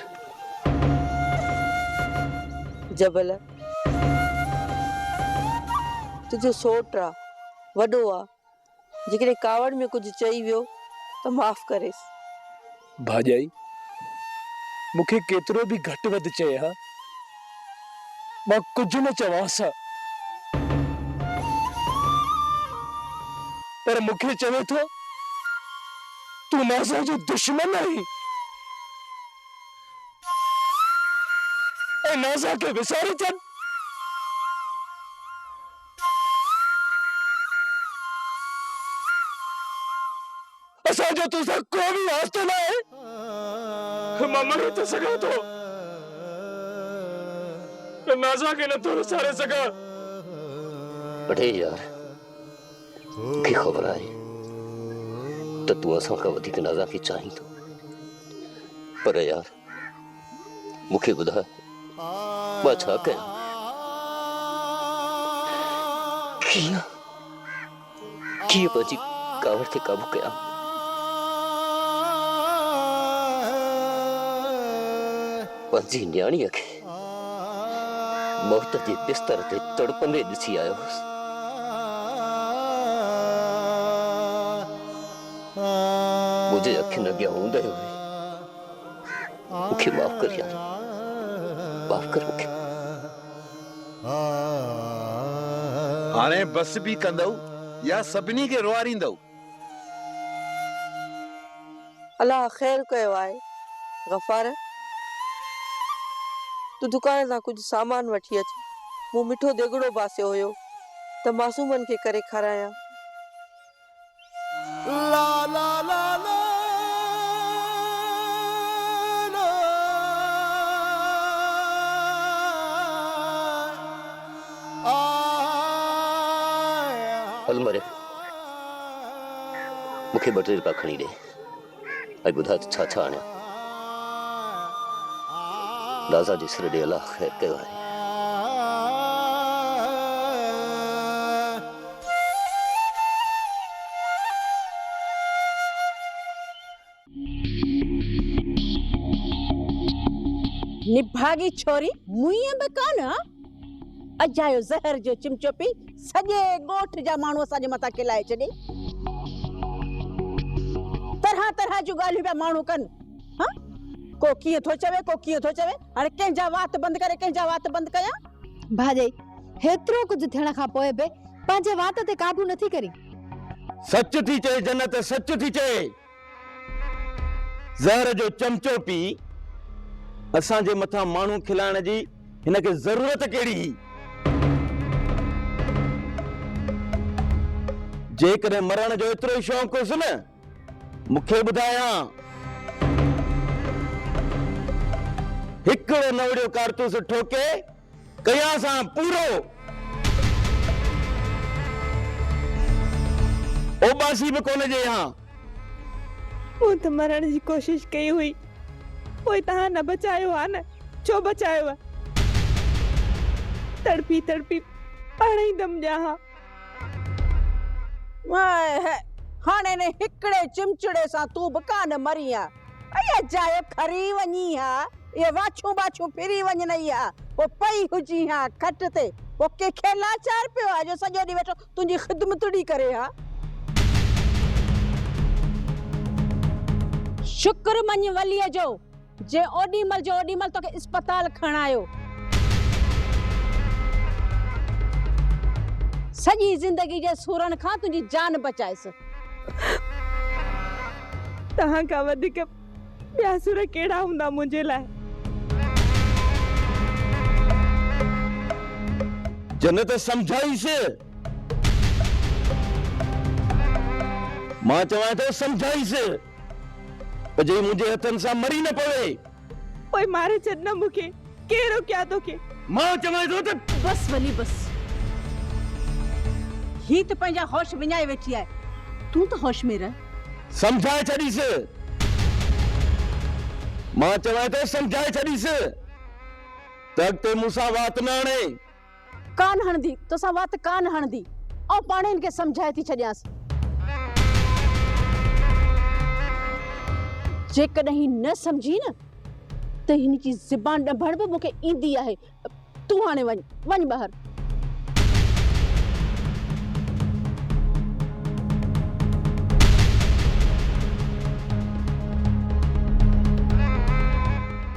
जबल तुझो सोट आ, वॾो आ। जेकॾहिं कावड़ में कुछ चई वियो त माफ़ करेसि। भाॼाई मूंखे केतिरो बि घटि वधि चए हा, मां कुझु न चवांसि हा, पर मूंखे चवे थो तूं नाज़ा जो दुश्मन आहीं ऐं नाज़ा खे विसारे छॾ। असांजो तोसां को बि वास्तो न आहे। मां मरी थो सघां थो, नाज़ा खे नथो विसारे सघां। अरे यार मूंखे ख़बर आहे त तूं असां खां वधीक नाज़ा खे चाहीं थो, पर यार मूंखे ॿुधाए मां छा कयां? कीअं पंहिंजी कावड़ खे काबू कयां? पंहिंजी न्याणीअ खे मौत जे बिस्तर ते तड़पंदे ॾिसी आयो हुअसि। मुझे अखियुनि अॻियां हूंदे हुए मूंखे माफ़ कर यार, माफ़ कर मूंखे। हाणे बस बि कंदव या सभिनी खे रोआरींदव? अलाह ख़ैर कयो आहे। गफ़ार तूं दुकान तां कुछ सामान वठी अच। मूं मिठो देगड़ो बासियो हुयो त मासूमनि खे करे खारायां। ला ला ला ला हल मरे मूंखे 2-3 रुपया खणी ॾे ऐं ॿुधाए छा छा आणिया। नाज़ा जे सिर ॾे अलाह ख़ैर कयो आहे। निभागी छोरी मुई बि कान अजायो ज़हर जो चिमचो पी सॼे ॻोठ जा माण्हू असांजे मथां खिलाए छॾे। तरह तरह जूं ॻाल्हियूं पिया माण्हू कनि। हाँ को कीअं थो चवे को कीअं थो चवे। हाणे कंहिंजा वात बंदि करे कंहिंजा वात बंदि कयां। भाॼई हेतिरो कुझु थियण खां पोइ बि पंहिंजे वात ते काबू नथी करी। सच थी चए जन्नत, सच थी चए। ज़हर जो चमचो पी असांजे मथां माण्हू खिलाइण जी हिनखे ज़रूरत कहिड़ी हुई? जेकॾहिं मरण जो एतिरो ई शौक़ु हुअसि न, मूंखे ॿुधायां हिकिड़ो नवड़ियो कारतूस ठोके कयां सां पूरो ओबासी बि कोन जे यहाँ। मूं त मरण जी कोशिश कई हुई, पोइ तव्हां न बचायो आहे न। छो बचायो आहे? तड़पी तड़पी पाण ई दम ॼा हा। हाणे ने हिकिड़े चिमचड़े सां तूं बि कान मरी आ। अया जाए खरी वञी हा, ये वाछू बाछू फिरी वञनि हा, वो पई हुजी हा खट ते, वो कंहिंखे लाचार पियो आहे जो सॼो ॾींहुं वेठो तुंहिंजी ख़िदमतड़ी करे हा। शुक्र मञ वलीअ जो जे ओॾीमल तोखे अस्पताल खणायो। सॼी ज़िंदगी जे सूरन खां तुंहिंजी जान बचायसि। तव्हां खां वधीक ॿिया सुर कहिड़ा हूंदा मुंहिंजे लाइ? जन्नत समझाइसि, मां चवां थो समझाइसि, जे मुंहिंजे हथनि सां मरी न पवे। पोइ मारे छॾ न मूंखे, कहिड़ो कया तोखे? मां चवां थो त बस वली बस। ही त पंहिंजा होश विञाए वेठी आहे, तूं त होश में रह। समझाए छॾीसि, मां चवां थो समझाए छॾीसि त अॻिते मूंसां वात न हणे। कान हणंदी, तोसां वात कान हणंदी, ऐं पाण हिनखे समझाए थी छॾियांसि। जेकॾहिं न समझी न त हिन जी ज़बान ॾंभण बि मूंखे ईंदी आहे। तूं हाणे वञ ॿाहिरि।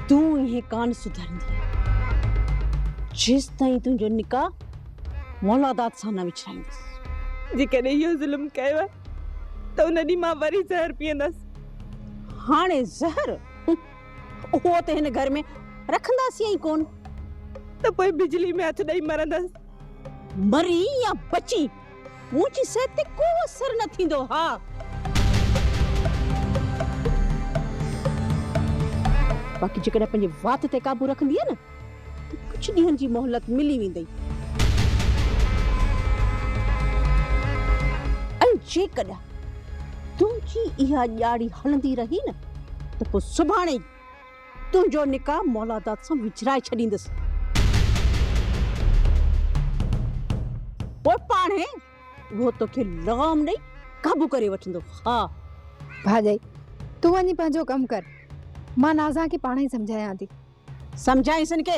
तूं इहे कान सुधरंदी जेस ताईं तुंहिंजो निकाह मौलादात सां न विछाईंदसि। जेकॾहिं इहो ज़ुल्म कयो आहे त उन ॾींहुं मां वरी ज़हर पीअंदसि। हाणे ज़हर उहो त हिन घर में रखंदासीं ई कोन। त पोइ बिजली में हथ ॾेई मरंदसि। मरी या बची मुंहिंजी सिहत ते को असर न थींदो। हा बाक़ी जेकॾहिं पंहिंजे वात ते काबू रखंदी न त कुझु ॾींहंनि जी मोहलत मिली वेंदई। ऐं जेकॾहिं तुंहिंजी इहा ॼाड़ी हलंदी रही न त पोइ सुभाणे तुंहिंजो निकाह मौलादात सां विछराए छॾींदसि। पोइ पाणे उहो तोखे लगाम ॾेई काबू करे वठंदो। हा भाॼई तूं वञी पंहिंजो कमु कर, मां नाज़ा खे पाण ई समझायां थी। समझाइसि हिनखे,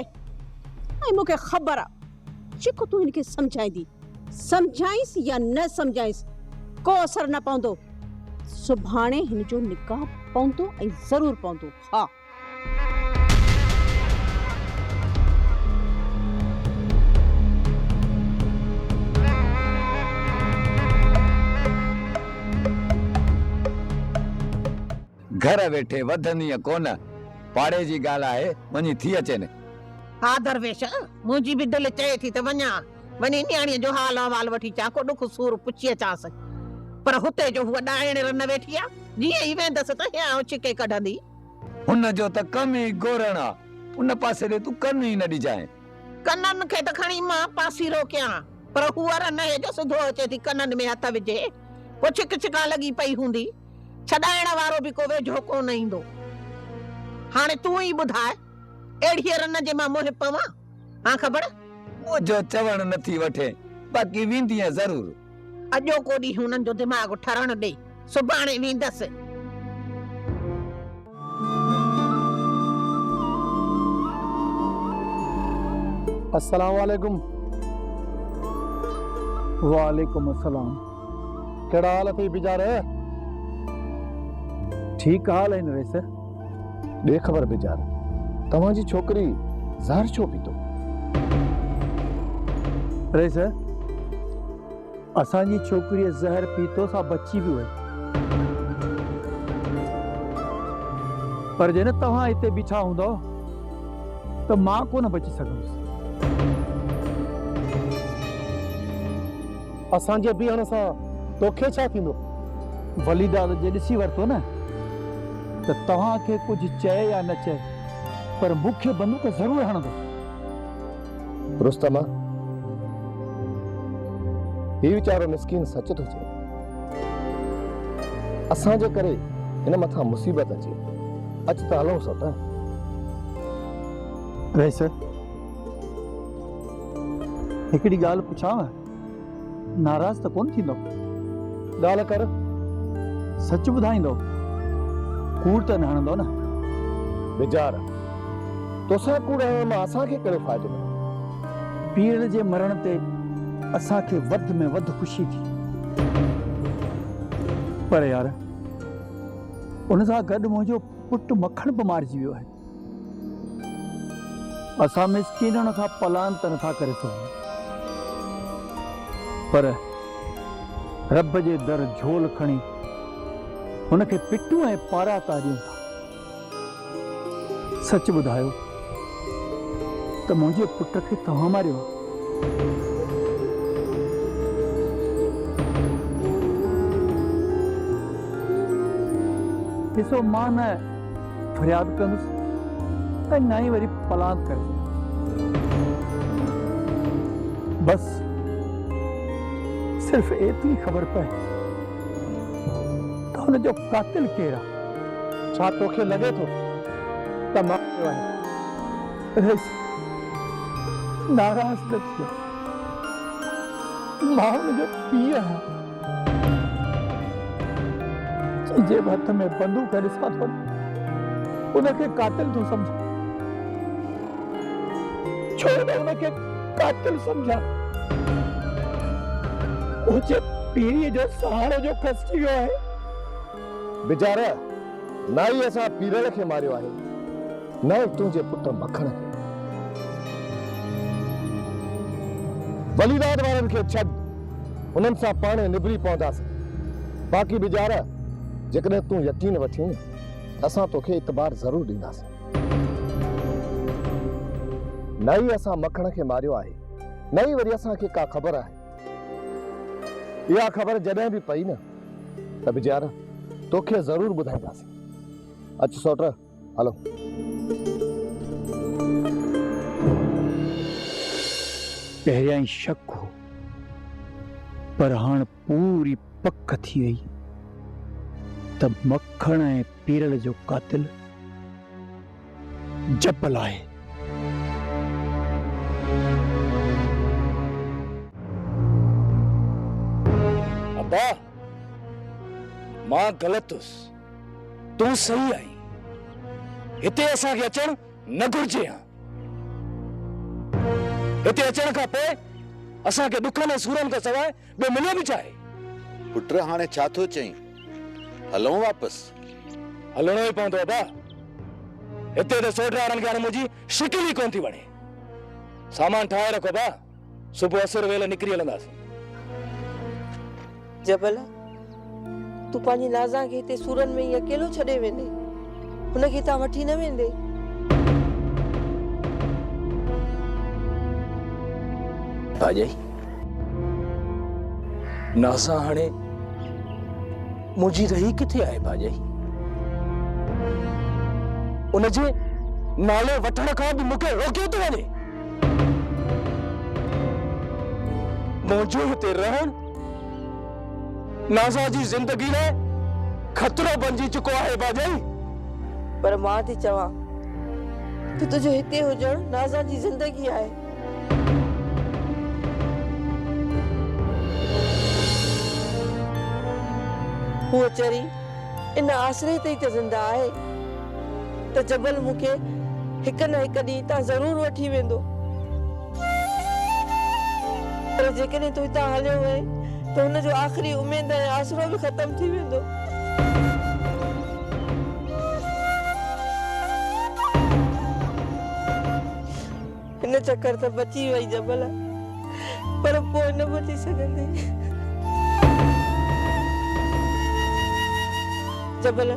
ऐं मूंखे ख़बर आहे जेको तूं हिनखे समझाईंदी, समझाइसि या न समझाइसि, को असर न पवंदो। सुभाणे हिन जो निकाह पवंदो ऐं ज़रूर पवंदो। हा घर वेठे वधंदी कोन, पाड़े जी ॻाल्हि आहे, वञी थी अचे न। हा दरवेश, मुंहिंजी बि दिलि चए थी त वञा, वञी न्याणीअ जो हाल अहवाल वठी अचां, को ॾुख सूर पुछी अचांसि। पर हुते जो हूअ ॾाइण न वेठी आहे, जीअं ई वेंदसि त हियां छिके कढंदी। हुन जो त कम ई गोरण आहे, उन पासे ॾे तूं कन ई न ॾिजांइ। कननि खे त खणी मां पासीरो कयां, पर हूअ रन जो सिधो अचे थी कननि में हथ विझे, पोइ छिक छिका लॻी पई हूंदी, छॾाइण वारो बि को वेझो कोन ईंदो। हाणे तूं ई ॿुधाए, अहिड़ीअ रन जे मां मोह पवां? हा ख़बर मुंहिंजो चवण नथी वठे, बाक़ी वेंदीअ ज़रूर। अॼो को ॾींहुं हुननि जो दिमाग़ ठरण ॾे, सुभाणे वेंदसि। अस्सलाम वालेकुम। वालेकुम अस्सलाम। कहिड़ा हाल अथई बिचारे? ठीक हाल है नरेश। ॾे ख़बर बिचार तव्हांजी छोकिरी ज़हर छो पीतो? नरेश असांजी छोकिरीअ ज़हर पीतो सां बची बि वई, पर जॾहिं तव्हां हिते बीठा हूंदव त मां कोन बची सघंदुसि। असांजे बीहण सां तोखे छा थींदो? वलीदा जे ॾिसी वरितो न त तव्हांखे कुझु चए या न चए, पर मूंखे बंदूक ज़रूरु हणंदो। रुस्तमा, ही वीचारो मिस्कीन सच थो चए। असांजे करे हिन मथां मुसीबत अचे। अच त हलूं सत। रईस हिकिड़ी ॻाल्हि पुछांव, नाराज़ त कोन थींदो? ॻाल्हि कर। सच ॿुधाईंदो, कूड़ त न हणंदो न? बेजार तोसां कूड़ हणण मां असांखे कहिड़ो फ़ाइदो? पीर जे मरण ते असांखे वधि में वधि ख़ुशी थी, पर यार उन सां गॾु मुंहिंजो पुटु मखण बीमारजी वियो आहे। असां मिसकीननि खां पलान त नथा करे सघूं, पर रब जे दर झोल खणी हुनखे पिटूं ऐं पारा था ॾियूं था। सच ॿुधायो त मुंहिंजे पुट खे तव्हां मारियो? ॾिसो, मां न फरियाद कंदुसि ऐं न ई वरी पलांत करे। बस सिर्फ़ एतिरी ख़बर पए त हुन जो कातिल केरु आहे। छा तोखे लॻे थो त मां कयो आहे? नाराज़ न थियो, मां हुनजो पीउ आहियां। जे हथ में बंदूक ॾिसां थो उनखे कातिल थो सम्झां। छो न उनखे कातिल सम्झां? मुंहिंजे पीढ़ीअ जो सहारो जो खसिजी वियो आहे। बेचारा न ई असां पीरल खे मारियो आहे, न ई तुंहिंजे पुट मखण खे। वलीदाद वारनि खे छॾ, उन्हनि सां पाण निबरी पवंदासीं। बाक़ी बेचारा जेकॾहिं तूं यकीन वठी त असां तोखे इतबार ज़रूरु ॾींदासीं। न ई असां मखण खे मारियो आहे, न ई वरी असांखे का ख़बर आहे। इहा ख़बर जॾहिं बि पई न त बेचारा तोखे ज़रूरु ॿुधाईंदासीं। अच सोट हलो। पहिरियां ई शक हो, पर हाणे पूरी पक थी वई त मखण ऐं पीरल जो कातिल जबल आहे। अब्बा, मां ग़लति हुयुसि, तूं सही आहीं। हिते असांखे अचणु न घुर्जे हा। हिते अचण खां पोइ असांखे ॾुखनि ऐं सूरनि खां सवाइ ॿियो मिलियो बि छाहे? पुट हाणे छा थो चईं? हलूं वापसि? हलणो ई पवंदो अब्बा। हिते त सोट वारनि खे हाणे मुंहिंजी शिकिल ई कोन थी वणे। सामान ठाहे रखो अब्बा, सुबुह असुर वेल निकिरी हलंदासीं। जबल, तूं पंहिंजी नाज़ा खे हिते सूरनि में ई अकेलो छॾे वेंदे? हुनखे तव्हां वठी न वेंदे? भाॼई, नाज़ा हाणे मुंहिंजी रही किथे आहे? भाॼई, उनजे नाले वठण खां बि मूंखे रोकियो थो वञे। मुंहिंजो हिते रहण नाज़ा जी ज़िंदगी लाइ खतरो बणिजी चुको आहे। भाॼई, पर मां थी चवां त तुंहिंजो हिते हुजणु नाज़ा जी ज़िंदगी आहे। हूअ चरी इन आसरे ते ई त ज़िंदा आहे त जबल मूंखे हिक न हिक ॾींहुं तां ज़रूरु वठी वेंदो। पर जेकॾहिं तूं हितां हलियो वए त हुनजो आख़िरी उमेद ऐं आसरो बि ख़तम थी वेंदो। हिन चक्कर त बची वई जबल, पर पोइ न बची सघंदी। जबल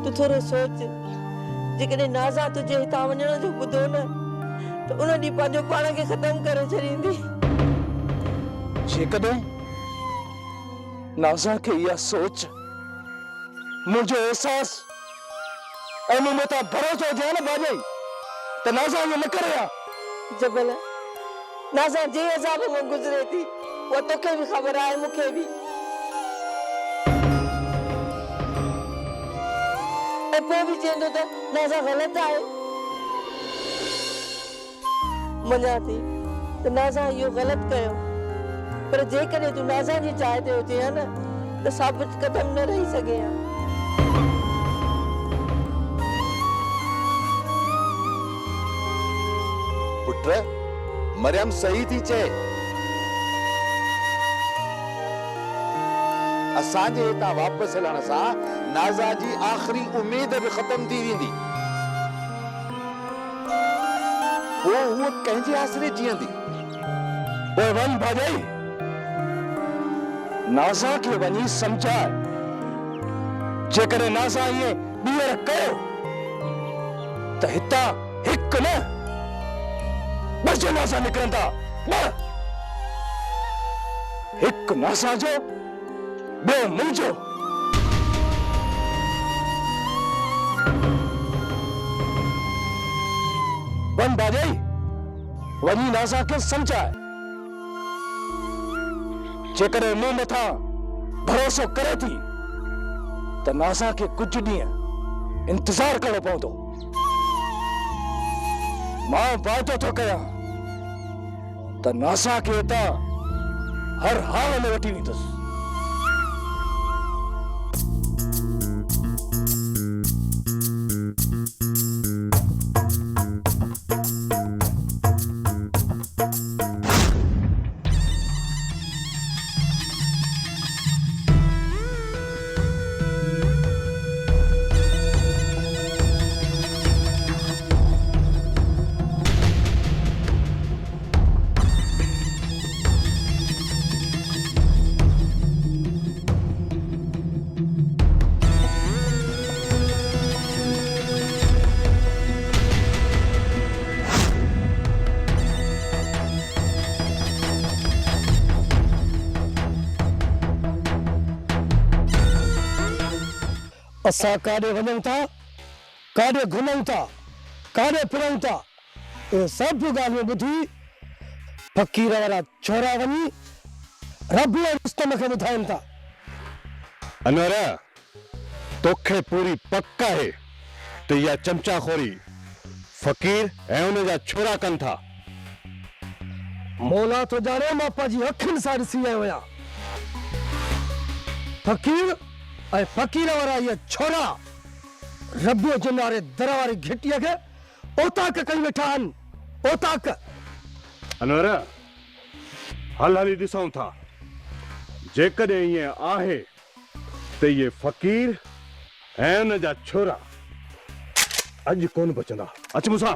तूं थोरो सोच, जेकॾहिं नाज़ा तुंहिंजे हितां वञण जो ॿुधो न त उन ॾींहुं पंहिंजो पाण खे ख़तम करे छॾींदी। जेकॾहिं नाज़ा खे इहा सोच, मुंहिंजो एहसास ऐं मूं मथां भरोसो हुजे न भाॼई त नाज़ा ईअं न करे हा। जबल नाज़ा जे अज़ाब में गुज़रे थी उहा तोखे बि ख़बर आहे, मूंखे बि। ऐं पोइ बि चवंदो त नाज़ा ग़लति आहे। मञा थी त नाज़ा इहो ग़लति कयो, पर जेकॾहिं तूं नाज़ा जी चाह ते हुजे हा न त साबित क़दम न रही सघे हा। पुट मरियम सही थी चए। असांजे हितां वापसि हलण सां नाज़ा जी आख़िरी उमेद बि ख़तम थी वेंदी। पोइ हूअ कंहिंजे आसरे जीअंदी। पोइ वञ भाॼई, नाज़ा खे वञी सम्झाए। जेकॾहिं नाज़ा ईअं ॿीहर कयो त हितां हिकु न ॿ जनाज़ा निकिरंदा। हिकु नाज़ा जो, ॿियो मुंहिंजो। वञ भाॼई, वञी नाज़ा खे सम्झाए। जेकॾहिं मूं मथां भरोसो करे थी त नाज़ा खे कुझु ॾींहं इंतज़ार करणो पवंदो। मां वाइदो थो कयां त नाज़ा खे हितां हर हाल में वठी वेंदुसि। असां काॾे वञूं था, काॾे घुमूं था, काॾे फिरूं था, इहे सभु ॻाल्हियूं ॿुधी फ़क़ीर वारा छोरा वञी रब ऐं रुस्तम खे ॿुधाइनि था। अनवर, तोखे पूरी पक आहे त इहा चमचाखोरी फ़क़ीर ऐं उन जा छोरा कनि था। मौला तो जाने मां पंहिंजी अखियुनि सां ॾिसी आयो आहियां। फ़क़ीर ऐं फ़क़ीर वारा इहे छोरा रबियो जे नारे दर वारी घिटीअ खे ओताक कई वेठा आहिनि। ओताक। अनवर, हल हली ॾिसूं था। जेकॾहिं ईअं आहे त इहे फ़क़ीर ऐं उन जा छोरा अॼु कोन बचंदा। अच मूंसां।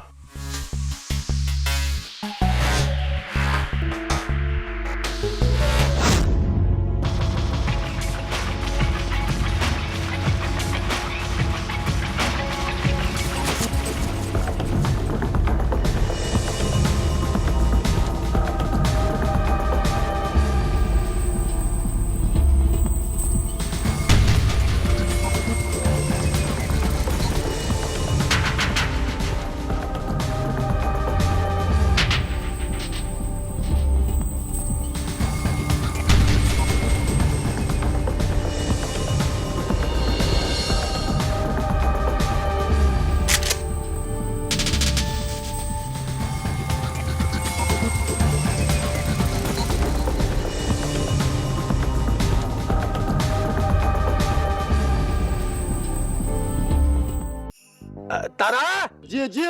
जी जी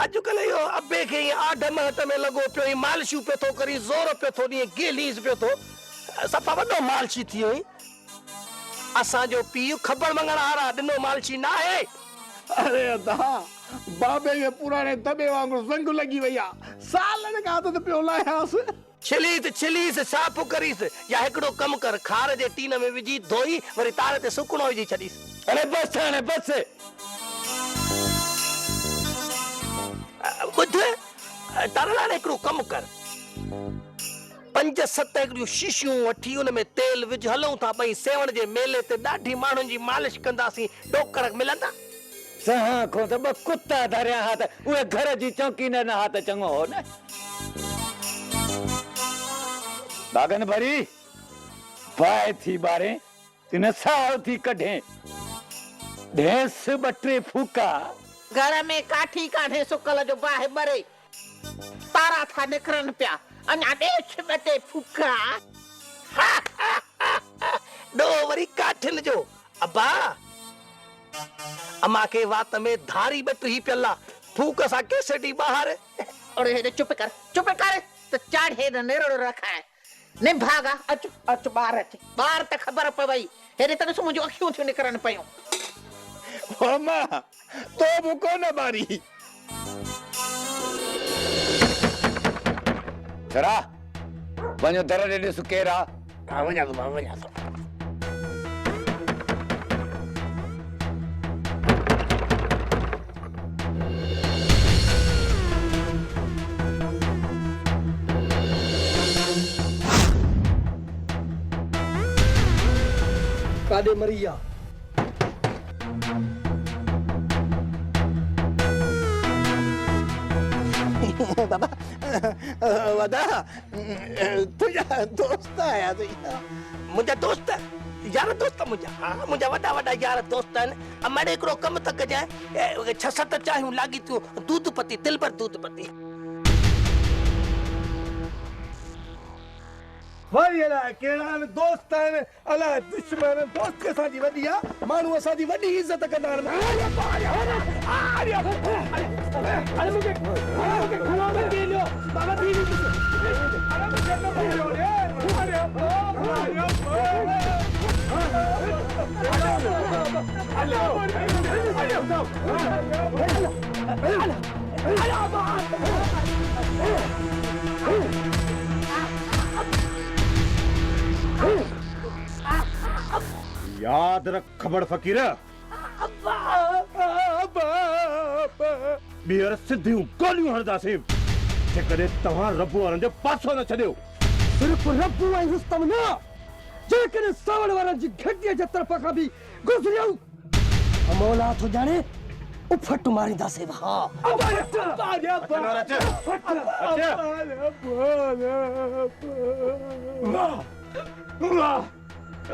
अॼुकल्ह इहो अबे खे ईअं आड महत में लॻो पियो, ईअं मालिशूं पियो थो करी, ज़ोर पियो थो ॾिए, गेलीज़ पियो थो, सफ़ा वॾो मालशी थी वियो। असांजो पीउ ख़बर मंगण वारा ॾिनो मालशी न आहे। अरे अदा बाबे के पुराने दबे वांगुरु ज़ंग लॻी वई आहे, सालनि खां त पियो लाहियासि। छिलीस छा पोइ करीसि, या हिकिड़ो कमु कर, खार जे टीन में विझी धोई वरी तार ते सुकणो विझी छॾीसि। अरे बस हाणे बस। ॿुध तरलाने हिकिड़ो कमु कर, 5-7 हिकिड़ियूं शीशियूं वठी उन में तेल विझ, हलूं था ॿई सेवण जे मेले ते, ॾाढी माण्हुनि जी मालिश कंदासीं, डोकर मिलंदा। सहा खो त ॿ कुत्ता धरिया हा त उहे घर जी चौकी न हा त चङो हो न। बागन भरी बाहि थी ॿारे तिन साओ थी कढे ढेस 2-3 फूका घर में काठी काढे सुकल जो बाहि ॿरे, तारा था निकिरनि पिया, अञा ॾेस 2-3 फूका। ॾो वरी काठिन जो। अबा अमा के वात में धारी बटरी पियल आहे, फूक सां केसडी ॿाहिरि। और हेॾे चुप कर त चाढ़े न निरड़ रखाए ने भागा। अच अच ॿार अच, ॿार त ख़बर पवई, हेॾे तॾहिं मुंहिंजूं अखियूं थियूं निकिरनि पयूं। मामा तो मुको न बारी चरा वञो दर ॾे ॾिस केरु आहे। वञा थो वञा थो। काॾे मरी आहे? बाबा वदा तुझा दोस्त आया तो मुंहिंजा दोस्त यार, दोस्त मुंहिंजा, हा मुंहिंजा वॾा यार दोस्त आहिनि। अमाड़े हिकिड़ो कमु त कजांइ, 6-7 चांहियूं लागी थियूं, दूध पती, दिलबर दूध पती। वरी अलाए कहिड़ा आहिनि दोस्त आहिनि, अलाए दुश्मन। दोस्त असांजी वॾी आहे, माण्हू असांजी वॾी इज़त कंदा याद रख खबर फकीर, ॿीहर सिधियूं गोलियूं हणंदासीं जेकॾहिं तव्हां रब्बू वारनि जो पासो न छॾियो। सिर्फ़ रब्बू ऐं रुस्तम न, जेकॾहिं सावण वारनि जी घटिया जे तरफ़ खां बि गुज़रियूं, मौला तो ॼाणे उफट मारींदासीं। हा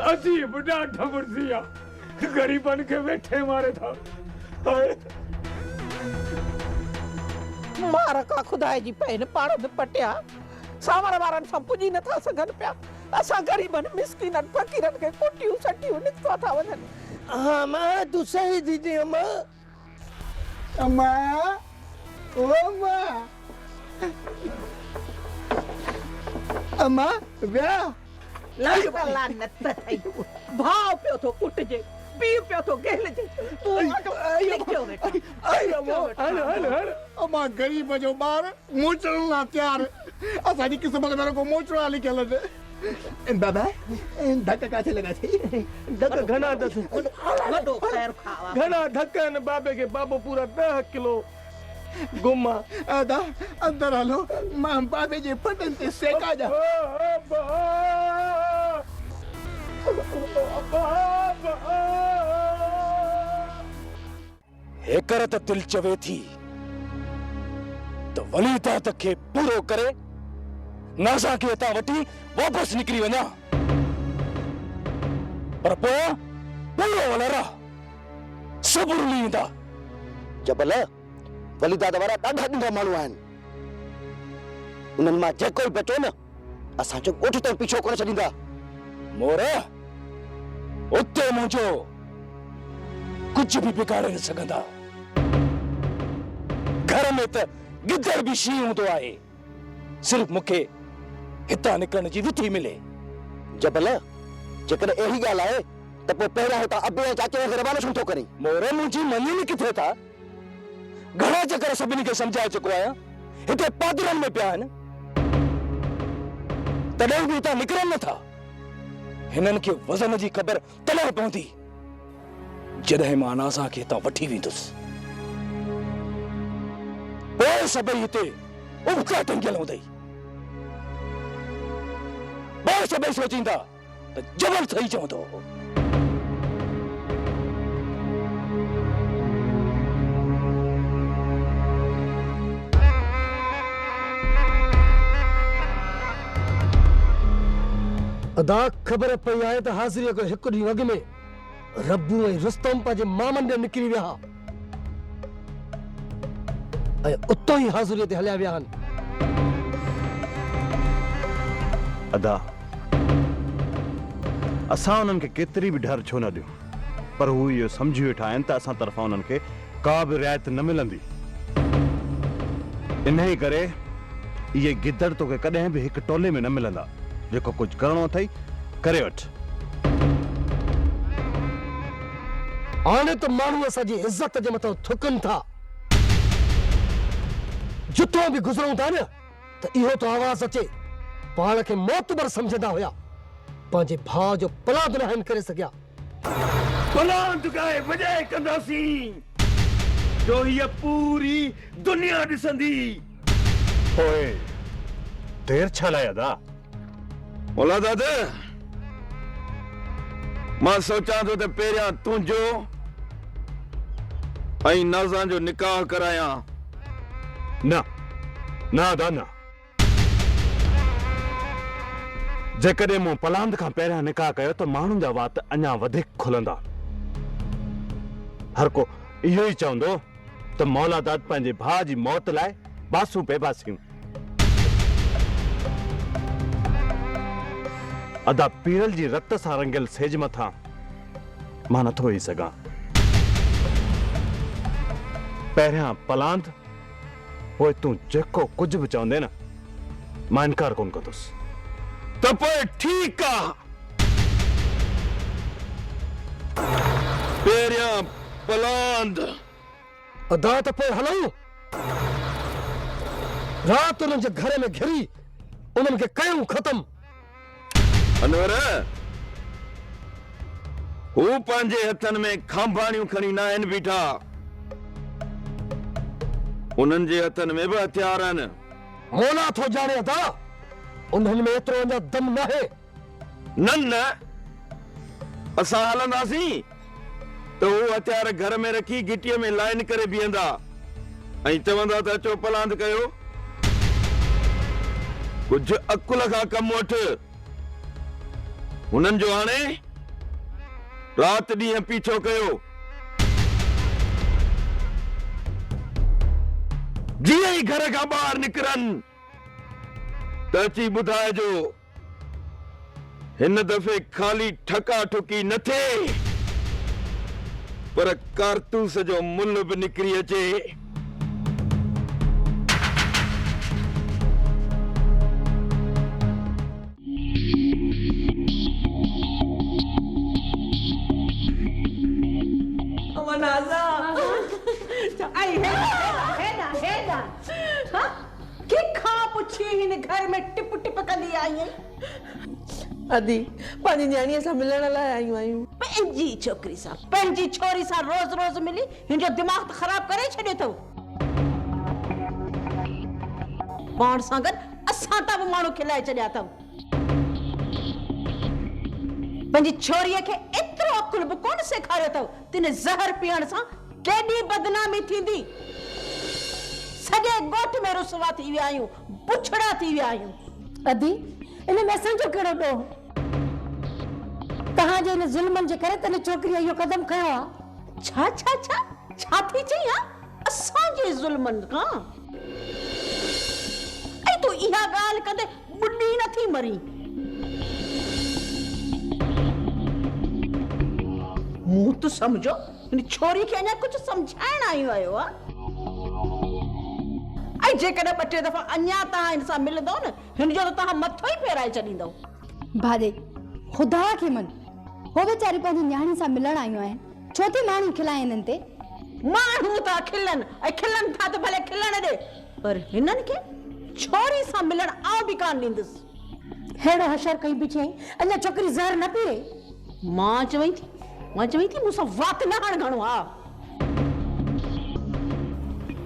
अजीब ॾाढा मुर्ज़ी आहे, गरीबन के वेठे मारे था। मार का खुदा जी पैन पाण में पटिया, सावण वारनि सां पुॼी नथा सघनि पिया। असां गरीबन मिस्किनन फकीरन के कोटियूं सटियूं निकता था वञनि। हाँ मां तू सही दीदी। अम्मा अम्मा ओ अम्मा अम्मा व्या लानत थई, भाव पियो थो कुटजे, पीउ पियो थो गहलजे, तू लिखियो बेटा। अम्मा गरीब जो ॿार मोचण लाइ तयार, असांजी क़िस्मत में को मोचड़ा लिखियल आहिनि। बाबा धक काथे लगा थी? धक घना दस वॾो खैर खावा। घना धक आहिनि बाबे खे। बाबो पूरा 10 किलो गुमा। आदा अंदर हलो, मां बाबे जे पटन ते सेका जा। हेकर त दिल चवे थी तो वली तात खे पूरो करे नाज़ा खे हितां वठी वापस निकिरी वञा, पर पोइ पूरो वलरा सबुर लींदा। जबल वली दादा वारा ॾाढा ॾिंगा माण्हू आहिनि, उन्हनि मां जेको ई बचो न असांजो ॻोठ ताईं पीछो कोन छॾींदा। मोर उते मुंहिंजो कुझु बि बिगाड़े न सघंदा। घर में त गिदड़ भी शी हूंदो आहे। सिर्फ मूंखे हितां निकरण जी विथी मिले। जबल जेकॾहिं अहिड़ी ॻाल्हि आहे त पोइ पहिरियां हितां अबे ऐं चाचे खे रवानो छो थो करे? मोरे मुंहिंजी मञी किथे था? घणा चकर सभिनी खे समझाए चुको आहियां, हिते पादरनि में पिया आहिनि, तॾहिं बि हितां निकिरनि नथा। हिननि खे वज़न जी ख़बर तॾहिं पवंदी जॾहिं मां नाज़ा खे हितां वठी वेंदुसि। पोइ सभई हिते उबका टंगियल हूंदई। पोइ सभई सोचींदा त जबल ठही चवंदो। अदा ख़बर पई आहे त हाज़िरीअ खां हिकु ॾींहुं अॻु में रब्बू ऐं रुस्तम पंहिंजे मामनि ॾे निकिरी विया ऐं उतो ई हाज़िरीअ ते हलिया विया आहिनि। अदा असां उन्हनि खे केतिरी बि डर छो न ॾियूं, पर हू इहो सम्झी वेठा आहिनि त असां तरफ़ां उन्हनि खे का बि रिआयत न मिलंदी। इन ई करे इहे गिदड़ तोखे कॾहिं बि हिकु टोले में न मिलंदा। जेको कुछ करणो अथई करे वठ। हाणे त माण्हू असांजी इज़त जे मथां थुकनि था। जितो बि गुज़रूं था न त इहो तो आवाज़ अचे। पाण खे मोतबर समझंदा हुया, पंहिंजे भाउ जो पलाद न आहिनि करे सघिया। पलाद गाए वजाए कंदासीं जो हीअ पूरी दुनिया ॾिसंदी। ओए देर छा लाइ अदा? बोला दादा, मां सोचां थो त पहिरियां तुंहिंजो ऐं नाज़ा जो निकाह करायां। न न अदा न। जेकॾहिं मूं पलांद खां पहिरियां निकाह कयो त माण्हुनि जा वात अञा वधीक खुलंदा। हर को इहो ई चवंदो त मौलादाद पंहिंजे भाउ जी मौत लाइ बासूं बेबासियूं। अदा पीरल जी रत सां रंगियल सेज मथां मां नथो वेही सघां। पहिरियां पलांद, पोइ तूं जेको कुझु बि चवंदे न मां इनकार कोन कंदुसि। त पोइ ठीकु आहे, पहिरियां पलांद। अदा त पोइ हलूं। राति उन्हनि जे घर में घिरी उन्हनि खे कयूं ख़तम। अनवर, हू पंहिंजे हथनि में खांभाणियूं खणी न आहिनि बीठा, उन्हनि जे हथनि में बि हथियार आहिनि। मौला थो ॼाणे अदा, उन्हनि में एतिरो अञा दम न आहे। न असां हलंदासीं त हू हथियार घर में रखी गिटीअ में लाइन करे बीहंदा ऐं चवंदा त अचो पलांद कयो। कुझु अकुल खां कमु वठि। हुननि जो हाणे राति ॾींहं पीछो कयो। जीअं ई घर खां ॿाहिरि निकिरनि त अची ॿुधाइजो। हिन दफ़े खाली ठका ठुकी न थिए, पर कारतूस जो मुल्ह बि निकिरी अचे। घर में टिप टिप कंदी आई अदी पंहिंजी न्याणीअ सां मिलण लाइ आयूं आहियूं। पंहिंजी छोकरी सां, पंहिंजी छोरी सां रोज रोज मिली हिनजो दिमाग़ त ख़राब करे छॾियो अथव। पाण सां गॾु असां त बि माण्हू खिलाए छॾिया अथव। पंहिंजी छोरीअ खे एतिरो अकुल बि कोन सेखारियो अथव। तिन ज़हर पीअण सां केॾी बदनामी थींदी। सॼे ॻोठ में रुसवा थी विया आहियूं, बुछड़ा थी विया आहियूं। अदी इन में असांजो कहिड़ो ॾोह? तव्हांजे इन ज़ुल्मनि जे करे तने छोकिरीअ इहो कदम खयो आहे। छा छा छा छा थी चई? असांजे ज़ुल्मनि खां? ऐं तूं इहा ॻाल्हि कदे ॿुॾी नथी मरी। मूं त समझो इन छोरी खे अञा कुझु सम्झाइण आयो आहे। ऐं जेकॾहिं 2-3 दफ़ा अञा तव्हां हिन सां मिलंदव न हिन जो त तव्हां मथो ई फेराए छॾींदव। भाॼे ख़ुदा खे मन हो वीचारी पंहिंजी न्याणी सां मिलण आयूं आहिनि, छो थी माण्हू खिलाए हिननि ते? माण्हू था खिलनि ऐं खिलनि था त भले खिलण ॾे, पर हिननि खे छोरी सां मिलण आउं बि कान ॾींदुसि। हेड़ो हशर कई बि चई अञा छोकिरी ज़हर न पी रही। मां चवई थी मूंसां वात न हण घणो। हा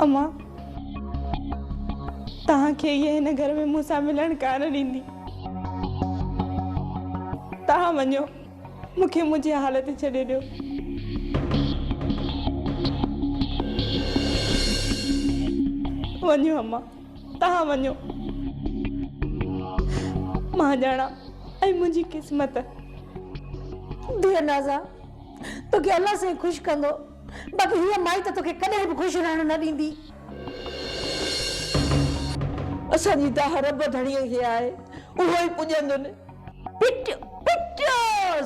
अम्मा तव्हांखे ये हिन घर में मूंसां मिलण कान ॾींदी। तव्हां वञो, मूंखे मुंहिंजी हालत छॾे ॾियो। वञो अम्मा, तव्हां वञो। मां ॼाणा ऐं मुंहिंजी क़िस्मत। धीअ नाज़ा तोखे अल्लाह सां ख़ुशि कंदो, बाक़ी हीअ माई त तोखे कॾहिं बि ख़ुशि रहण न ॾींदी। असांजी दाह रब धणीअ खे आहे, उहो ई पुॼंदो न। पिटियो पिटियो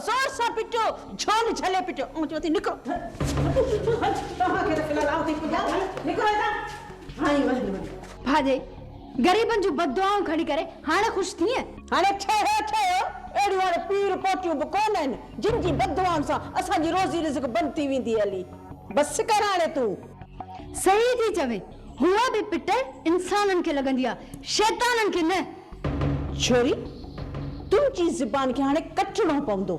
ज़ोर सां पिटियो, झोल झले पिटियो। ऐं चयो थी निकिरो, तव्हांखे त फिलहाल आउं थी पुॼां, निकिरो हितां। हाणे वञ भाॼे ग़रीबनि जूं बददुआऊं खणी करे हाणे ख़ुशि थीअं? हाणे ठहियो अहिड़ियूं हाणे पीर पोटियूं बि कोन आहिनि जिन जी बददुआउनि सां असांजी रोज़ी रिज़्क़ बंदि थी वेंदी हली। बसि कर हाणे तूं। सही थी चवे, हुआ बि पिट इंसाननि खे लॻंदी आहे, शैताननि खे न। छोरी तुंहिंजी ज़ुबान खे हाणे कटणो पवंदो।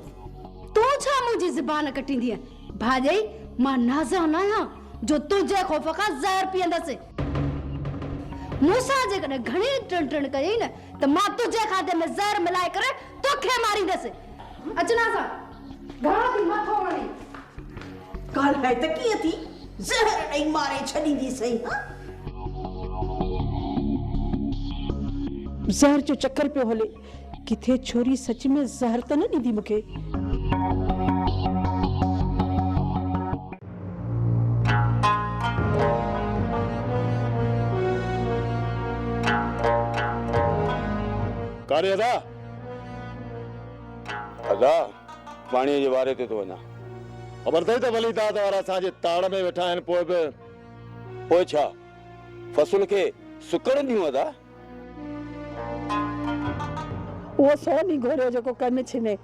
तूं छा मुंहिंजी ज़ुबान कटींदीअ? भाॼई मां नाज़ा न आहियां जो तुंहिंजे ख़ौफ़ खां ज़हर पीअंदसि। मूंसां जेकॾहिं घणी टण कयई न त मां तुंहिंजे खाधे में ज़हर मिलाए करे तोखे मारींदसि। अचना सां घणो थी मथो वणे ॻाल्हाए त कीअं थी, ज़हर ॾेई मारे छॾींदी सही। ज़हर जो चक्कर पियो हले, किथे छोरी सच में ज़हर त न ॾींदी मूंखे। कारे अदा पाणीअ जे वारे ते थो वञा। ख़बर अथई त वली दाद वारा असांजे ताड़ में वेठा आहिनि, पोइ छा फसल खे सुकण ॾियूं अदा? उहो सोनी घोरियो जेको कन छिने।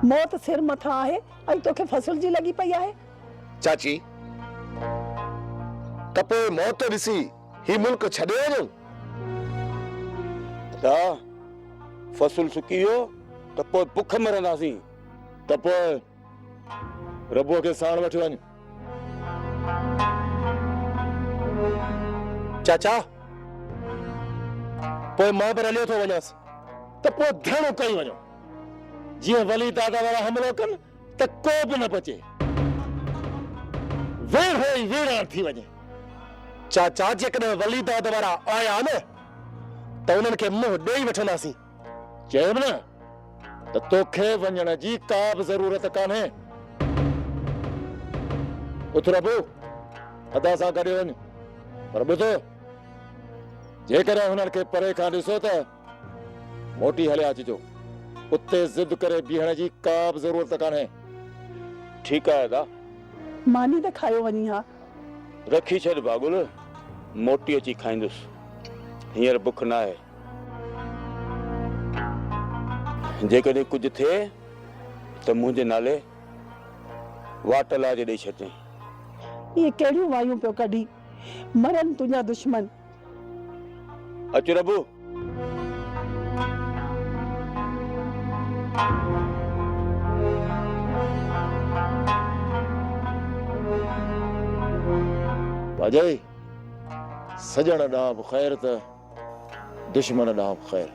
मौत सिर मथां आहे ऐं तोखे फसल जी लॻी पई आहे। चाची त पोइ मौत ॾिसी ही मुल्क छॾे वञूं? अदा फसल सुकी वियो त पोइ बुख मरंदासीं, त पोइ रबो खे साण वठी वञ। चाचा पोइ मां बि हलियो थो वञासि, त पोइ धणो कई वञो, जीअं वली दादा वारा हमलो कनि त को बि न बचे, वेढ़ो ई वेढ़ाण थी वञे। चाचा जेकॾहिं वली दाद वारा आया न त उन्हनि खे मुंहुं ॾेई वठंदासीं। चयो न त तोखे वञण जी का बि ज़रूरत कान्हे। उथ रबो, अदा सां गॾु वञ, पर ॿुधो जेकॾहिं हुननि खे परे खां ॾिसो त मोटी हलिया अचिजो, उते ज़िद करे बीहण जी का बि ज़रूरत कान्हे। ठीकु आहे अदा। मानी त खायो वञी हा। रखी छॾ बागुल, मोटी अची खाईंदुसि, हींअर बुख न आहे। जेकॾहिं कुझु थिए त मुंहिंजे नाले वाट लाज ॾेई छॾिजांइ। ये कहिड़ियूं वायूं पियो कढी, मरन तुंहिंजा दुश्मन। अचु रबू। भाॼई सजण ॾांहुं बि ख़ैर त दुश्मन ॾांहुं बि ख़ैर।